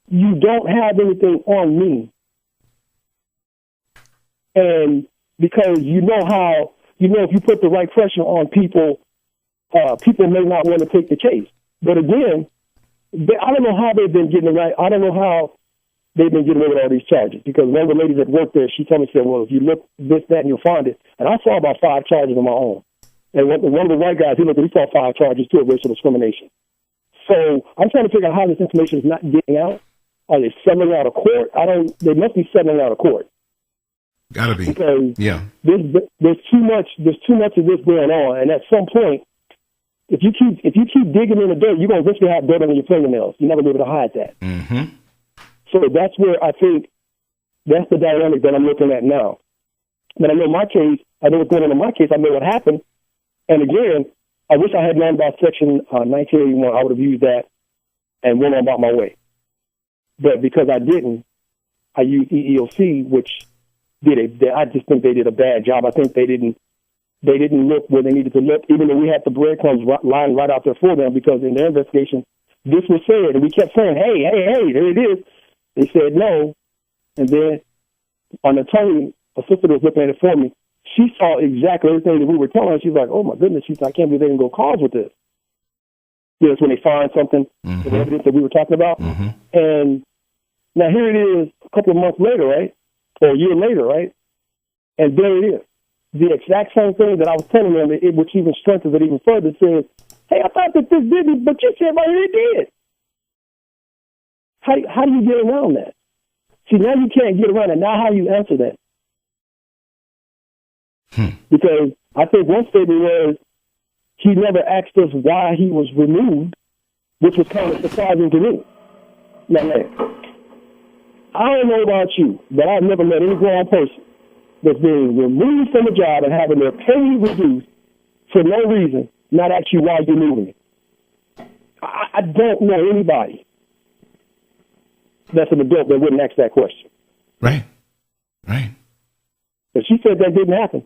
Speaker 5: you don't have anything on me. And because if you put the right pressure on people, people may not want to take the case. But again, I don't know how they've been getting it right. I don't know how they've been getting away with all these charges. Because one of the ladies that worked there, she told me, well, if you look this, that, and you'll find it. And I saw about 5 charges on my own. And one of the white guys, he saw 5 charges too of racial discrimination. So I'm trying to figure out how this information is not getting out. Are they settling out of court? They must be settling out of court.
Speaker 4: Gotta be.
Speaker 5: Because there's too much of this going on. And at some point, if you keep digging in the dirt, you're going to eventually have dirt on your fingernails. You're never going to be able to hide that.
Speaker 4: Mm-hmm.
Speaker 5: So that's where I think that's the dynamic that I'm looking at now. But I know my case, I know what's going on in my case, I know what happened. And again, I wish I had known about Section 1981. I would have used that and went on about my way. But because I didn't, I used EEOC, which I just think they did a bad job. I think they didn't look where they needed to look, even though we had the breadcrumbs lying right out there for them, because in their investigation, this was said, and we kept saying, hey, there it is. They said no. And then an attorney, a sister that was looking at it for me, she saw exactly everything that we were telling her. She's like, oh, my goodness. She's like, I can't believe they didn't go cause with this. You know, it's when they find something, the evidence that we were talking about. Mm-hmm. And now here it is a couple of months later, right? Or a year later, right? And there it is. The exact same thing that I was telling them, which even strengthens it even further, says, hey, I thought that this didn't, but you said right here it did. How do you get around that? See, now you can't get around it. Now how do you answer that? Because I think one statement was, he never asked us why he was removed, which was kind of surprising to me. Now, man, I don't know about you, but I've never met any grown person that's being removed from a job and having their pay reduced for no reason, not ask you why you're moving it. I don't know anybody that's an adult that wouldn't ask that question.
Speaker 4: Right. Right.
Speaker 5: But she said that didn't happen.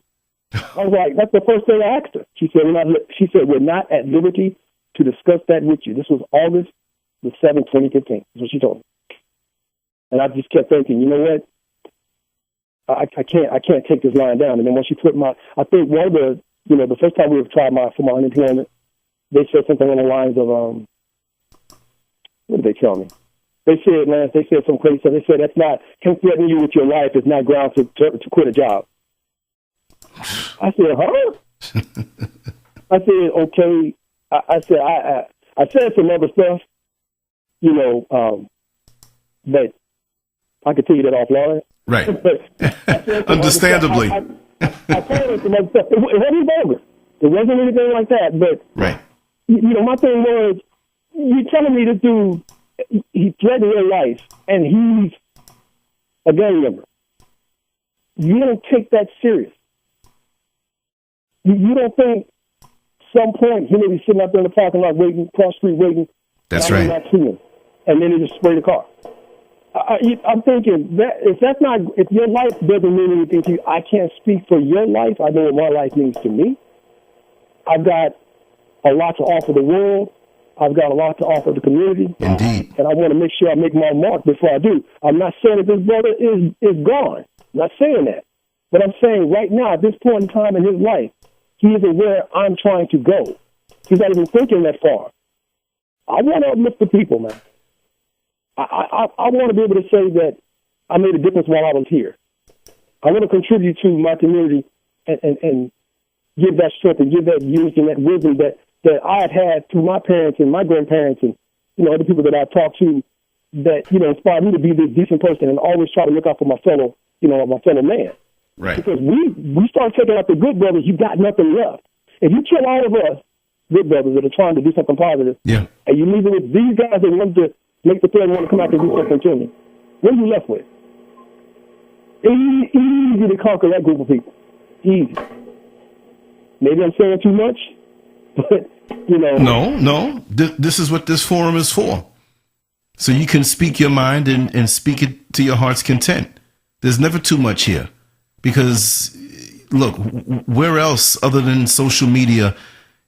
Speaker 5: I was like, that's the first thing I asked her. She said, we're not at liberty to discuss that with you. This was August the 7th, 2015. That's what she told me. And I just kept thinking, you know what? I can't take this line down. And then when she put I think one of the first time we tried for my unemployment, they said something on the lines of, what did they tell me? They said, Lance, some crazy stuff. They said, that's not, him threatening you with your life is not grounds to quit a job. I said, huh? I said, okay. I said some other stuff, but I could tell you that offline.
Speaker 4: Right.
Speaker 5: But
Speaker 4: Understandably.
Speaker 5: I told her some other stuff. It wasn't vulgar. It wasn't anything like that. But,
Speaker 4: right.
Speaker 5: My thing was, you're telling me this dude, he threatened your life, and he's a gang member. You don't take that serious. You don't think some point he may be sitting out there in the parking lot waiting, cross street waiting.
Speaker 4: That's right.
Speaker 5: Not see him, and then he just spray the car. I'm thinking that if your life doesn't mean anything to you, I can't speak for your life. I know what my life means to me. I've got a lot to offer the world. I've got a lot to offer the community.
Speaker 4: Indeed.
Speaker 5: And I want to make sure I make my mark before I do. I'm not saying that this brother is gone. I'm not saying that. But I'm saying right now, at this point in time in his life, he isn't where I'm trying to go. He's not even thinking that far. I want to uplift the people, man. I want to be able to say that I made a difference while I was here. I want to contribute to my community and give that strength and give that youth and that wisdom that I had through my parents and my grandparents and, other people that I've talked to that, inspired me to be this decent person and always try to look out for my fellow man.
Speaker 4: Right.
Speaker 5: Because we start taking out the good brothers, you've got nothing left. If you kill all of us good brothers that are trying to do something positive,
Speaker 4: yeah,
Speaker 5: and you leave it with these guys that want to make the threat and want to come out and do something to me, what are you left with? It's easy to conquer that group of people. Easy. Maybe I'm saying too much, but,
Speaker 4: No. This is what this forum is for. So you can speak your mind and speak it to your heart's content. There's never too much here. Because, look, where else other than social media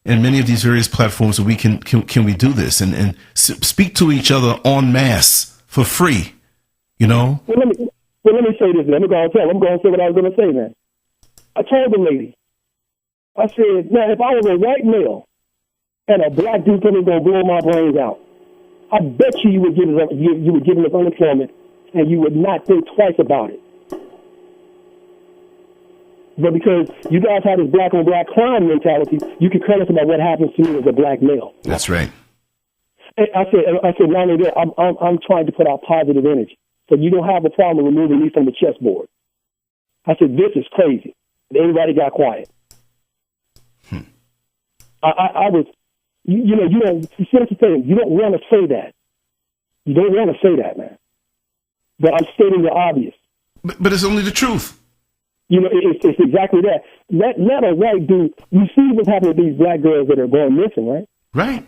Speaker 4: and many of these various platforms that we can we do this and speak to each other en masse for free, Well,
Speaker 5: let me say this, man. I'm going to say what I was going to say, man. I told the lady, I said, man, if I was a white male and a black dude coming going to blow my brains out, I bet you would give us unemployment and you would not think twice about it. But because you guys have this black on black crime mentality, you can care less about what happens to me as a black male.
Speaker 4: That's right.
Speaker 5: And I said, not only that, I'm trying to put out positive energy. So you don't have a problem removing me from the chessboard. I said, this is crazy. And everybody got quiet. I was, you see what I'm saying? You don't want to say that. You don't want to say that, man. But I'm stating the obvious.
Speaker 4: But it's only the truth.
Speaker 5: It's exactly that. Let a white dude, you see what's happening to these black girls that are going missing, right?
Speaker 4: Right.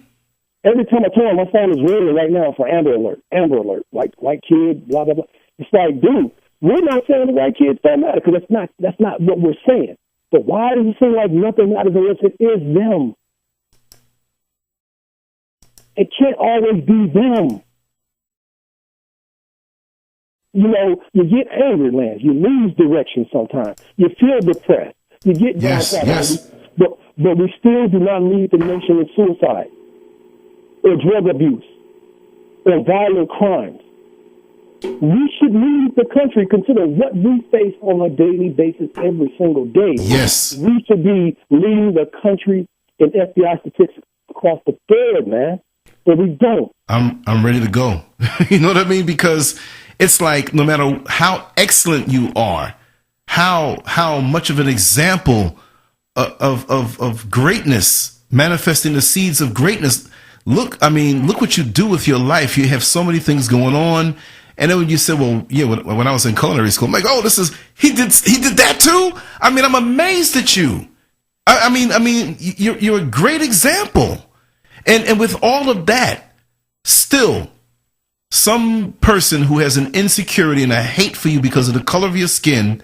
Speaker 5: Every time I turn on my phone is ringing right now for Amber Alert, like white kid, blah, blah, blah. It's like, dude, we're not saying the white kids don't matter because that's not what we're saying. But why does it seem like nothing matters unless it is them? It can't always be them. You get angry, Lance. You lose direction sometimes. You feel depressed. You get downtrodden.
Speaker 4: Yes.
Speaker 5: But we still do not lead the nation in suicide or drug abuse or violent crimes. We should lead the country, consider what we face on a daily basis every single day.
Speaker 4: Yes.
Speaker 5: We should be leading the country in FBI statistics across the board, man. But we don't.
Speaker 4: I'm ready to go. You know what I mean? Because it's like no matter how excellent you are, how much of an example of greatness manifesting the seeds of greatness. Look what you do with your life. You have so many things going on. And then when you said, well, yeah, when I was in culinary school, I'm like, oh, he did that too? I mean, I'm amazed at you. I mean, you're a great example. And with all of that, still, some person who has an insecurity and a hate for you because of the color of your skin,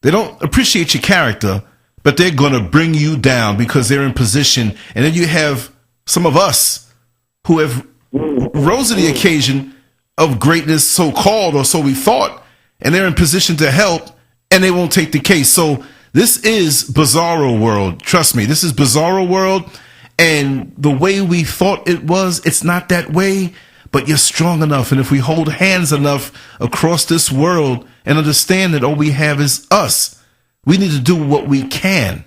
Speaker 4: they don't appreciate your character, but they're going to bring you down because they're in position. And then you have some of us who have rose to the occasion of greatness, so-called, or so we thought, and they're in position to help, and they won't take the case. So this is bizarro world. Trust me, this is bizarro world, and the way we thought it was, it's not that way, but you're strong enough, and if we hold hands enough across this world and understand that all we have is us, we need to do what we can.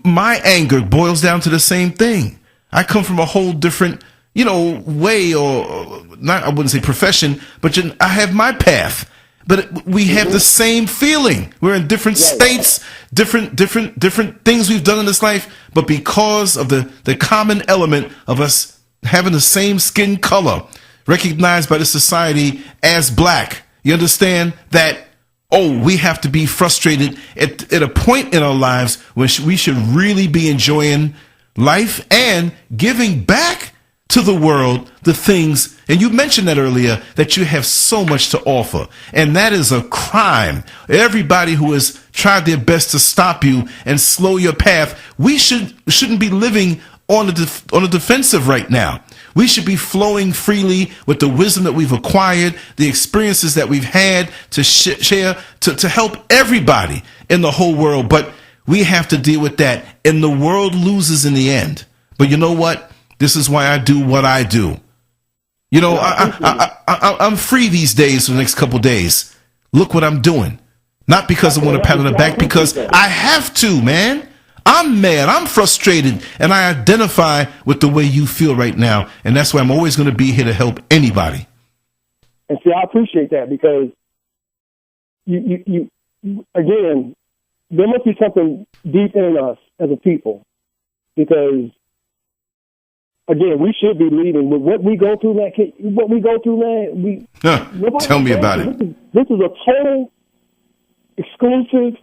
Speaker 4: My anger boils down to the same thing. I come from a whole different way, or not, I wouldn't say profession, but I have my path. But we have the same feeling. We're in different states, different things we've done in this life, but because of the common element of us having the same skin color, recognized by the society as black, you understand that, we have to be frustrated at a point in our lives when we should really be enjoying life and giving back to the world the things, and you mentioned that earlier, that you have so much to offer, and that is a crime. Everybody who has tried their best to stop you and slow your path, we shouldn't be living on the defensive right now. We should be flowing freely with the wisdom that we've acquired, the experiences that we've had to share, to help everybody in the whole world. But we have to deal with that, and the world loses in the end. But you know what? This is why I do what I do. I'm free these days for the next couple days. Look what I'm doing. Not because I want to pat on the back, because I have to, man. I'm mad. I'm frustrated. And I identify with the way you feel right now. And that's why I'm always going to be here to help anybody.
Speaker 5: And see, I appreciate that, because you again, there must be something deep in us as a people, because again, we should be leading with what we go through, man. What we go through, man.
Speaker 4: Tell me about it.
Speaker 5: This is a total exclusive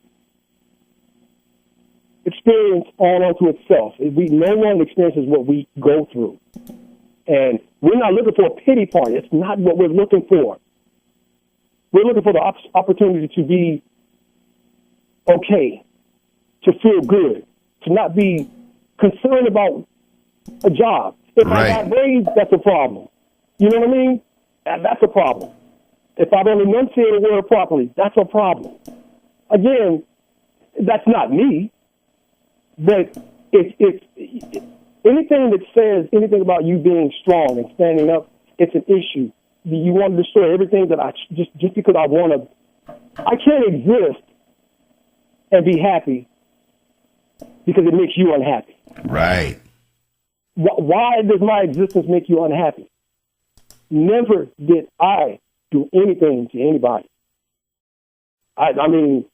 Speaker 5: experience all unto itself. No one experiences what we go through, and we're not looking for a pity party. It's not what we're looking for. We're looking for the opportunity to be okay, to feel good, to not be concerned about a job. If I got raised, that's a problem. You know what I mean? That's a problem. If I don't enunciate a word properly, that's a problem. Again, that's not me. But it's anything that says anything about you being strong and standing up, it's an issue. You want to destroy everything that just because I want to. I can't exist and be happy because it makes you unhappy.
Speaker 4: Right.
Speaker 5: Why does my existence make you unhappy? Never did I do anything to anybody. I mean,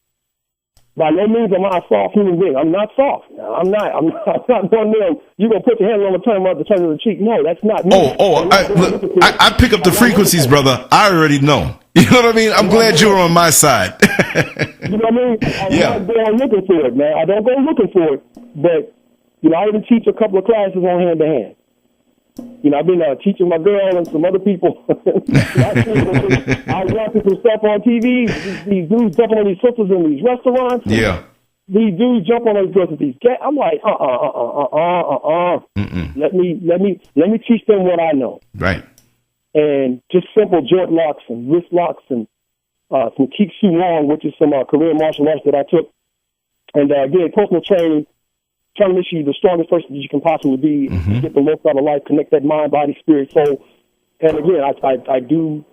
Speaker 5: by no means am I a soft human being. I'm not soft. I'm not one of them. You're going to put your hand on the turn of the cheek. No, that's not me.
Speaker 4: I pick up the frequencies, brother. I already know. You know what I mean? I'm glad you're on my side.
Speaker 5: You know what I mean? I'm not going looking for it, man. I don't go looking for it. But, I even teach a couple of classes on hand-to-hand. I've been teaching my girl and some other people. I was watching some stuff on TV. These dudes jumping on these sisters in these restaurants.
Speaker 4: Yeah.
Speaker 5: These dudes jump on those girls with these cats. I'm like, Let me teach them what I know.
Speaker 4: Right.
Speaker 5: And just simple joint locks and wrist locks and some Keep Su Long, which is some Korean martial arts that I took. And again, personal training. Trying to make you the strongest person that you can possibly be, get the most out of life, connect that mind, body, spirit, soul. And again, I do,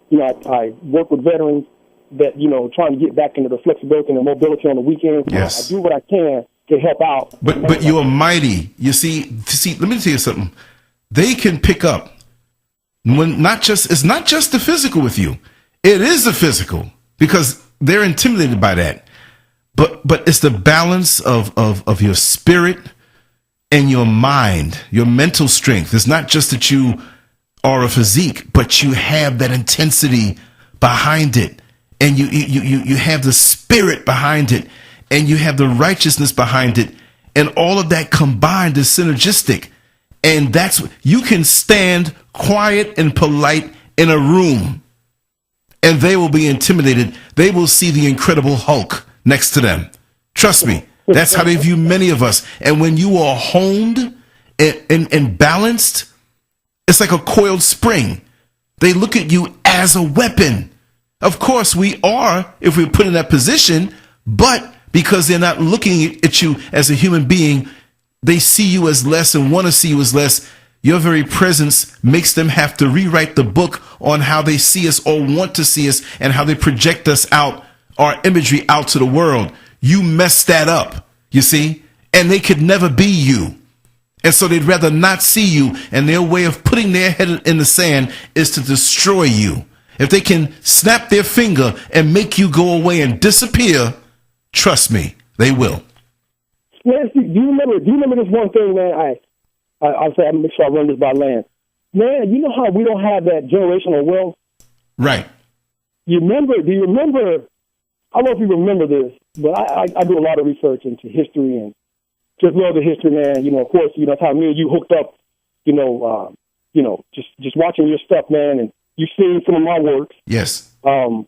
Speaker 5: I work with veterans that, trying to get back into the flexibility and the mobility on the weekends.
Speaker 4: Yes.
Speaker 5: I do what I can to help out.
Speaker 4: But you are mighty. You see, let me tell you something. They can pick up when it's not just the physical with you. It is the physical, because they're intimidated by that. But it's the balance of your spirit and your mind, your mental strength. It's not just that you are a physique, but you have that intensity behind it, and you have the spirit behind it, and you have the righteousness behind it, and all of that combined is synergistic. And that's, you can stand quiet and polite in a room, and they will be intimidated. They will see the Incredible Hulk next to them. Trust me, that's how they view many of us. And when you are honed and balanced, it's like a coiled spring. They look at you as a weapon. Of course, we are, if we're put in that position, but because they're not looking at you as a human being, they see you as less and want to see you as less. Your very presence makes them have to rewrite the book on how they see us or want to see us, and how they project us out, our imagery out to the world. You mess that up, you see, and they could never be you. And so they'd rather not see you, and their way of putting their head in the sand is to destroy you. If they can snap their finger and make you go away and disappear, trust me, they will.
Speaker 5: Lance, do you remember this one thing, man? I'll say, I'm make sure I run this by Lance. Man, you know how we don't have that generational wealth?
Speaker 4: Right.
Speaker 5: Do you remember, I don't know if you remember this, but I do a lot of research into history and just love the history, man. You know, of course, you know, that's how me and you hooked up, just watching your stuff, man, and you've seen some of my works.
Speaker 4: Yes.
Speaker 5: And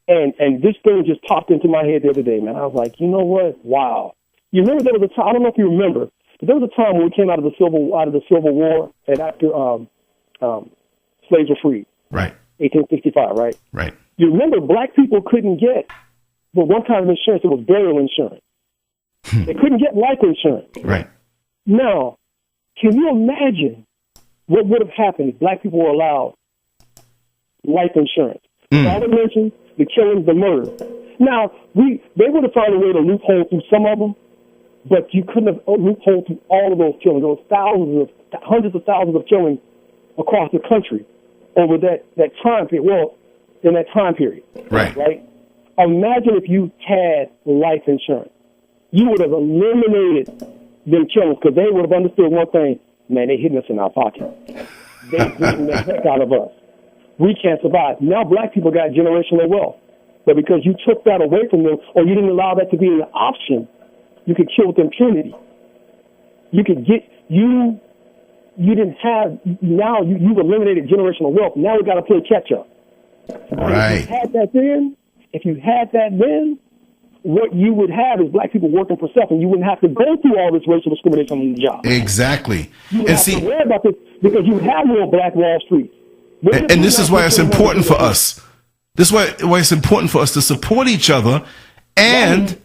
Speaker 5: this thing just popped into my head the other day, man. I was like, you know what? Wow. You remember there was a time, I don't know if you remember, but there was a time when we came out of the Civil War, and after slaves were freed.
Speaker 4: Right.
Speaker 5: 1865, right?
Speaker 4: Right.
Speaker 5: You remember black people couldn't get, well, one kind of insurance, it was burial insurance. They couldn't get life insurance.
Speaker 4: Right.
Speaker 5: Now, can you imagine what would have happened if black people were allowed life insurance? I would mention the killings, the murder. Now, they would have found a way to loophole through some of them, but you couldn't have loopholed through all of those killings. There was hundreds of thousands of killings across the country over that time period. Well, in that time period.
Speaker 4: Right.
Speaker 5: Right? Imagine if you had life insurance. You would have eliminated them killings, because they would have understood one thing: man, they hitting us in our pocket. They hitting the heck out of us. We can't survive. Now black people got generational wealth, but because you took that away from them, or you didn't allow that to be an option, you could kill with impunity. You could get you didn't have, now you've eliminated generational wealth. Now we got to play catch up.
Speaker 4: Right.
Speaker 5: If you had that then, what you would have is black people working for self, and you wouldn't have to go through all this racial discrimination on the job.
Speaker 4: Exactly.
Speaker 5: You would have to worry about this, because you have more Black Wall Street.
Speaker 4: And this is why it's important for us. This is why it's important for us to support each other, and,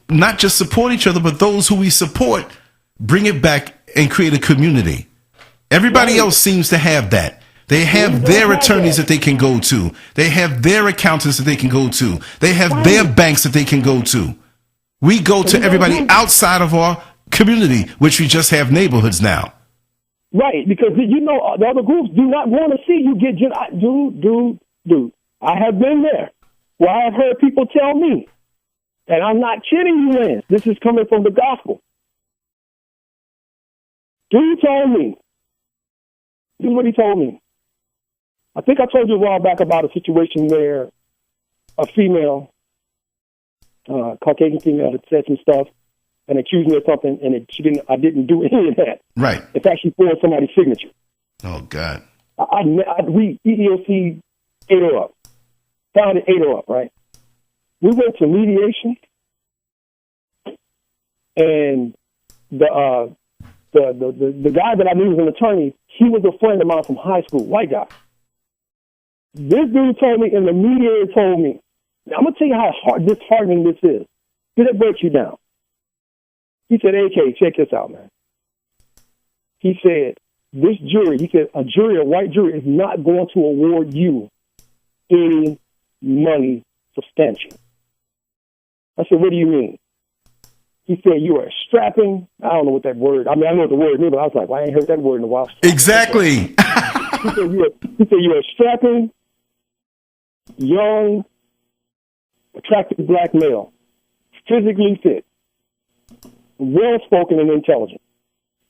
Speaker 4: not just support each other, but those who we support, bring it back and create a community. Everybody else seems to have that. They have their attorneys that they can go to. They have their accountants that they can go to. They have their banks that they can go to. We go to everybody outside of our community, which we just have neighborhoods now.
Speaker 5: Right, because the other groups do not want to see you get dude. I have been there. Well, I have heard people tell me, and I'm not kidding you, Lance. This is coming from the gospel. Dude told me. This is what he told me. I think I told you a while back about a situation where a female, Caucasian female, had said some stuff and accused me of something, and I didn't do any of that.
Speaker 4: Right.
Speaker 5: In fact, she forged somebody's signature.
Speaker 4: Oh, God.
Speaker 5: We EEOC ate her up. Found it, ate her up, right? We went to mediation, and the guy that I knew was an attorney, he was a friend of mine from high school, white guy. This dude told me, and the mediator told me, now I'm going to tell you how disheartening this is. Did it break you down? He said, AK, check this out, man. He said, a white jury is not going to award you any money substantial. I said, what do you mean? He said, you are strapping. I don't know what that word, I know what the word means, but I was like, well, I ain't heard that word in a while.
Speaker 4: Exactly.
Speaker 5: He said, you are strapping, young, attractive black male, physically fit, well-spoken and intelligent.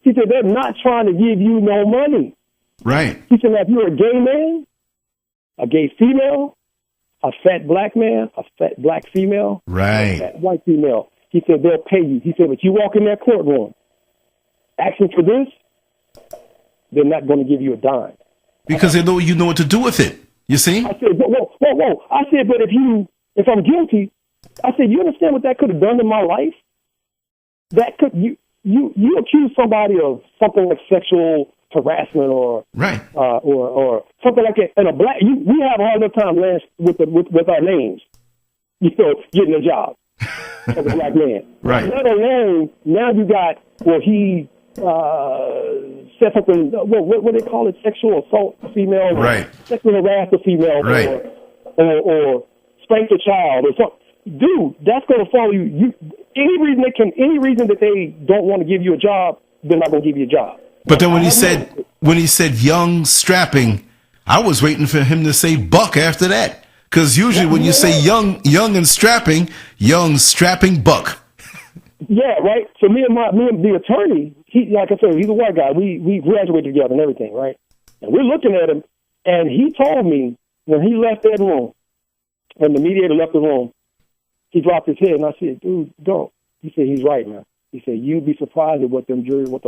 Speaker 5: He said, they're not trying to give you no money.
Speaker 4: Right.
Speaker 5: He said, now, if you're a gay man, a gay female, a fat black man, a fat black female,
Speaker 4: right,
Speaker 5: a fat white female, he said, they'll pay you. He said, but you walk in that courtroom asking for this, they're not going to give you a dime.
Speaker 4: Because they know you know what to do with it. You see?
Speaker 5: I said, whoa. I said, but if I'm guilty, I said, you understand what that could have done in my life? That could, you accuse somebody of something like sexual harassment or
Speaker 4: right,
Speaker 5: or something like that. And we have a hard enough time, Lance, with our names, getting a job as a black man.
Speaker 4: Right.
Speaker 5: Let alone now you got he said something. What they call it? Sexual assault a female,
Speaker 4: right?
Speaker 5: Sexual harass a female,
Speaker 4: right?
Speaker 5: Or spank a child or something. Dude, that's going to follow you. Any reason that they don't want to give you a job, they're not going to give you a job.
Speaker 4: But then when he said young strapping, I was waiting for him to say buck after that. Because usually when you say young and strapping, young strapping buck.
Speaker 5: Yeah, right. So me and the attorney, like I said, he's a white guy. We graduated together and everything, right? And we're looking at him, and he told me when he left that room, when the mediator left the room, he dropped his head, and I said, dude, don't. He said, he's right, man. He said, you'd be surprised at what the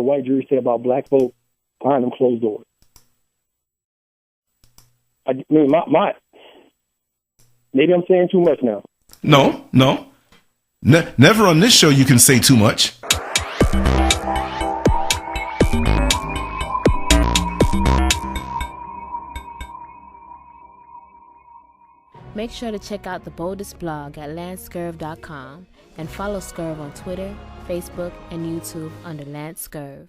Speaker 5: white jury say about black folk behind them closed doors. I mean, maybe I'm saying too much now.
Speaker 4: No. Never on this show you can say too much.
Speaker 1: Make sure to check out the boldest blog at LanceScurv.com and follow Scurv on Twitter, Facebook, and YouTube under LanceScurv.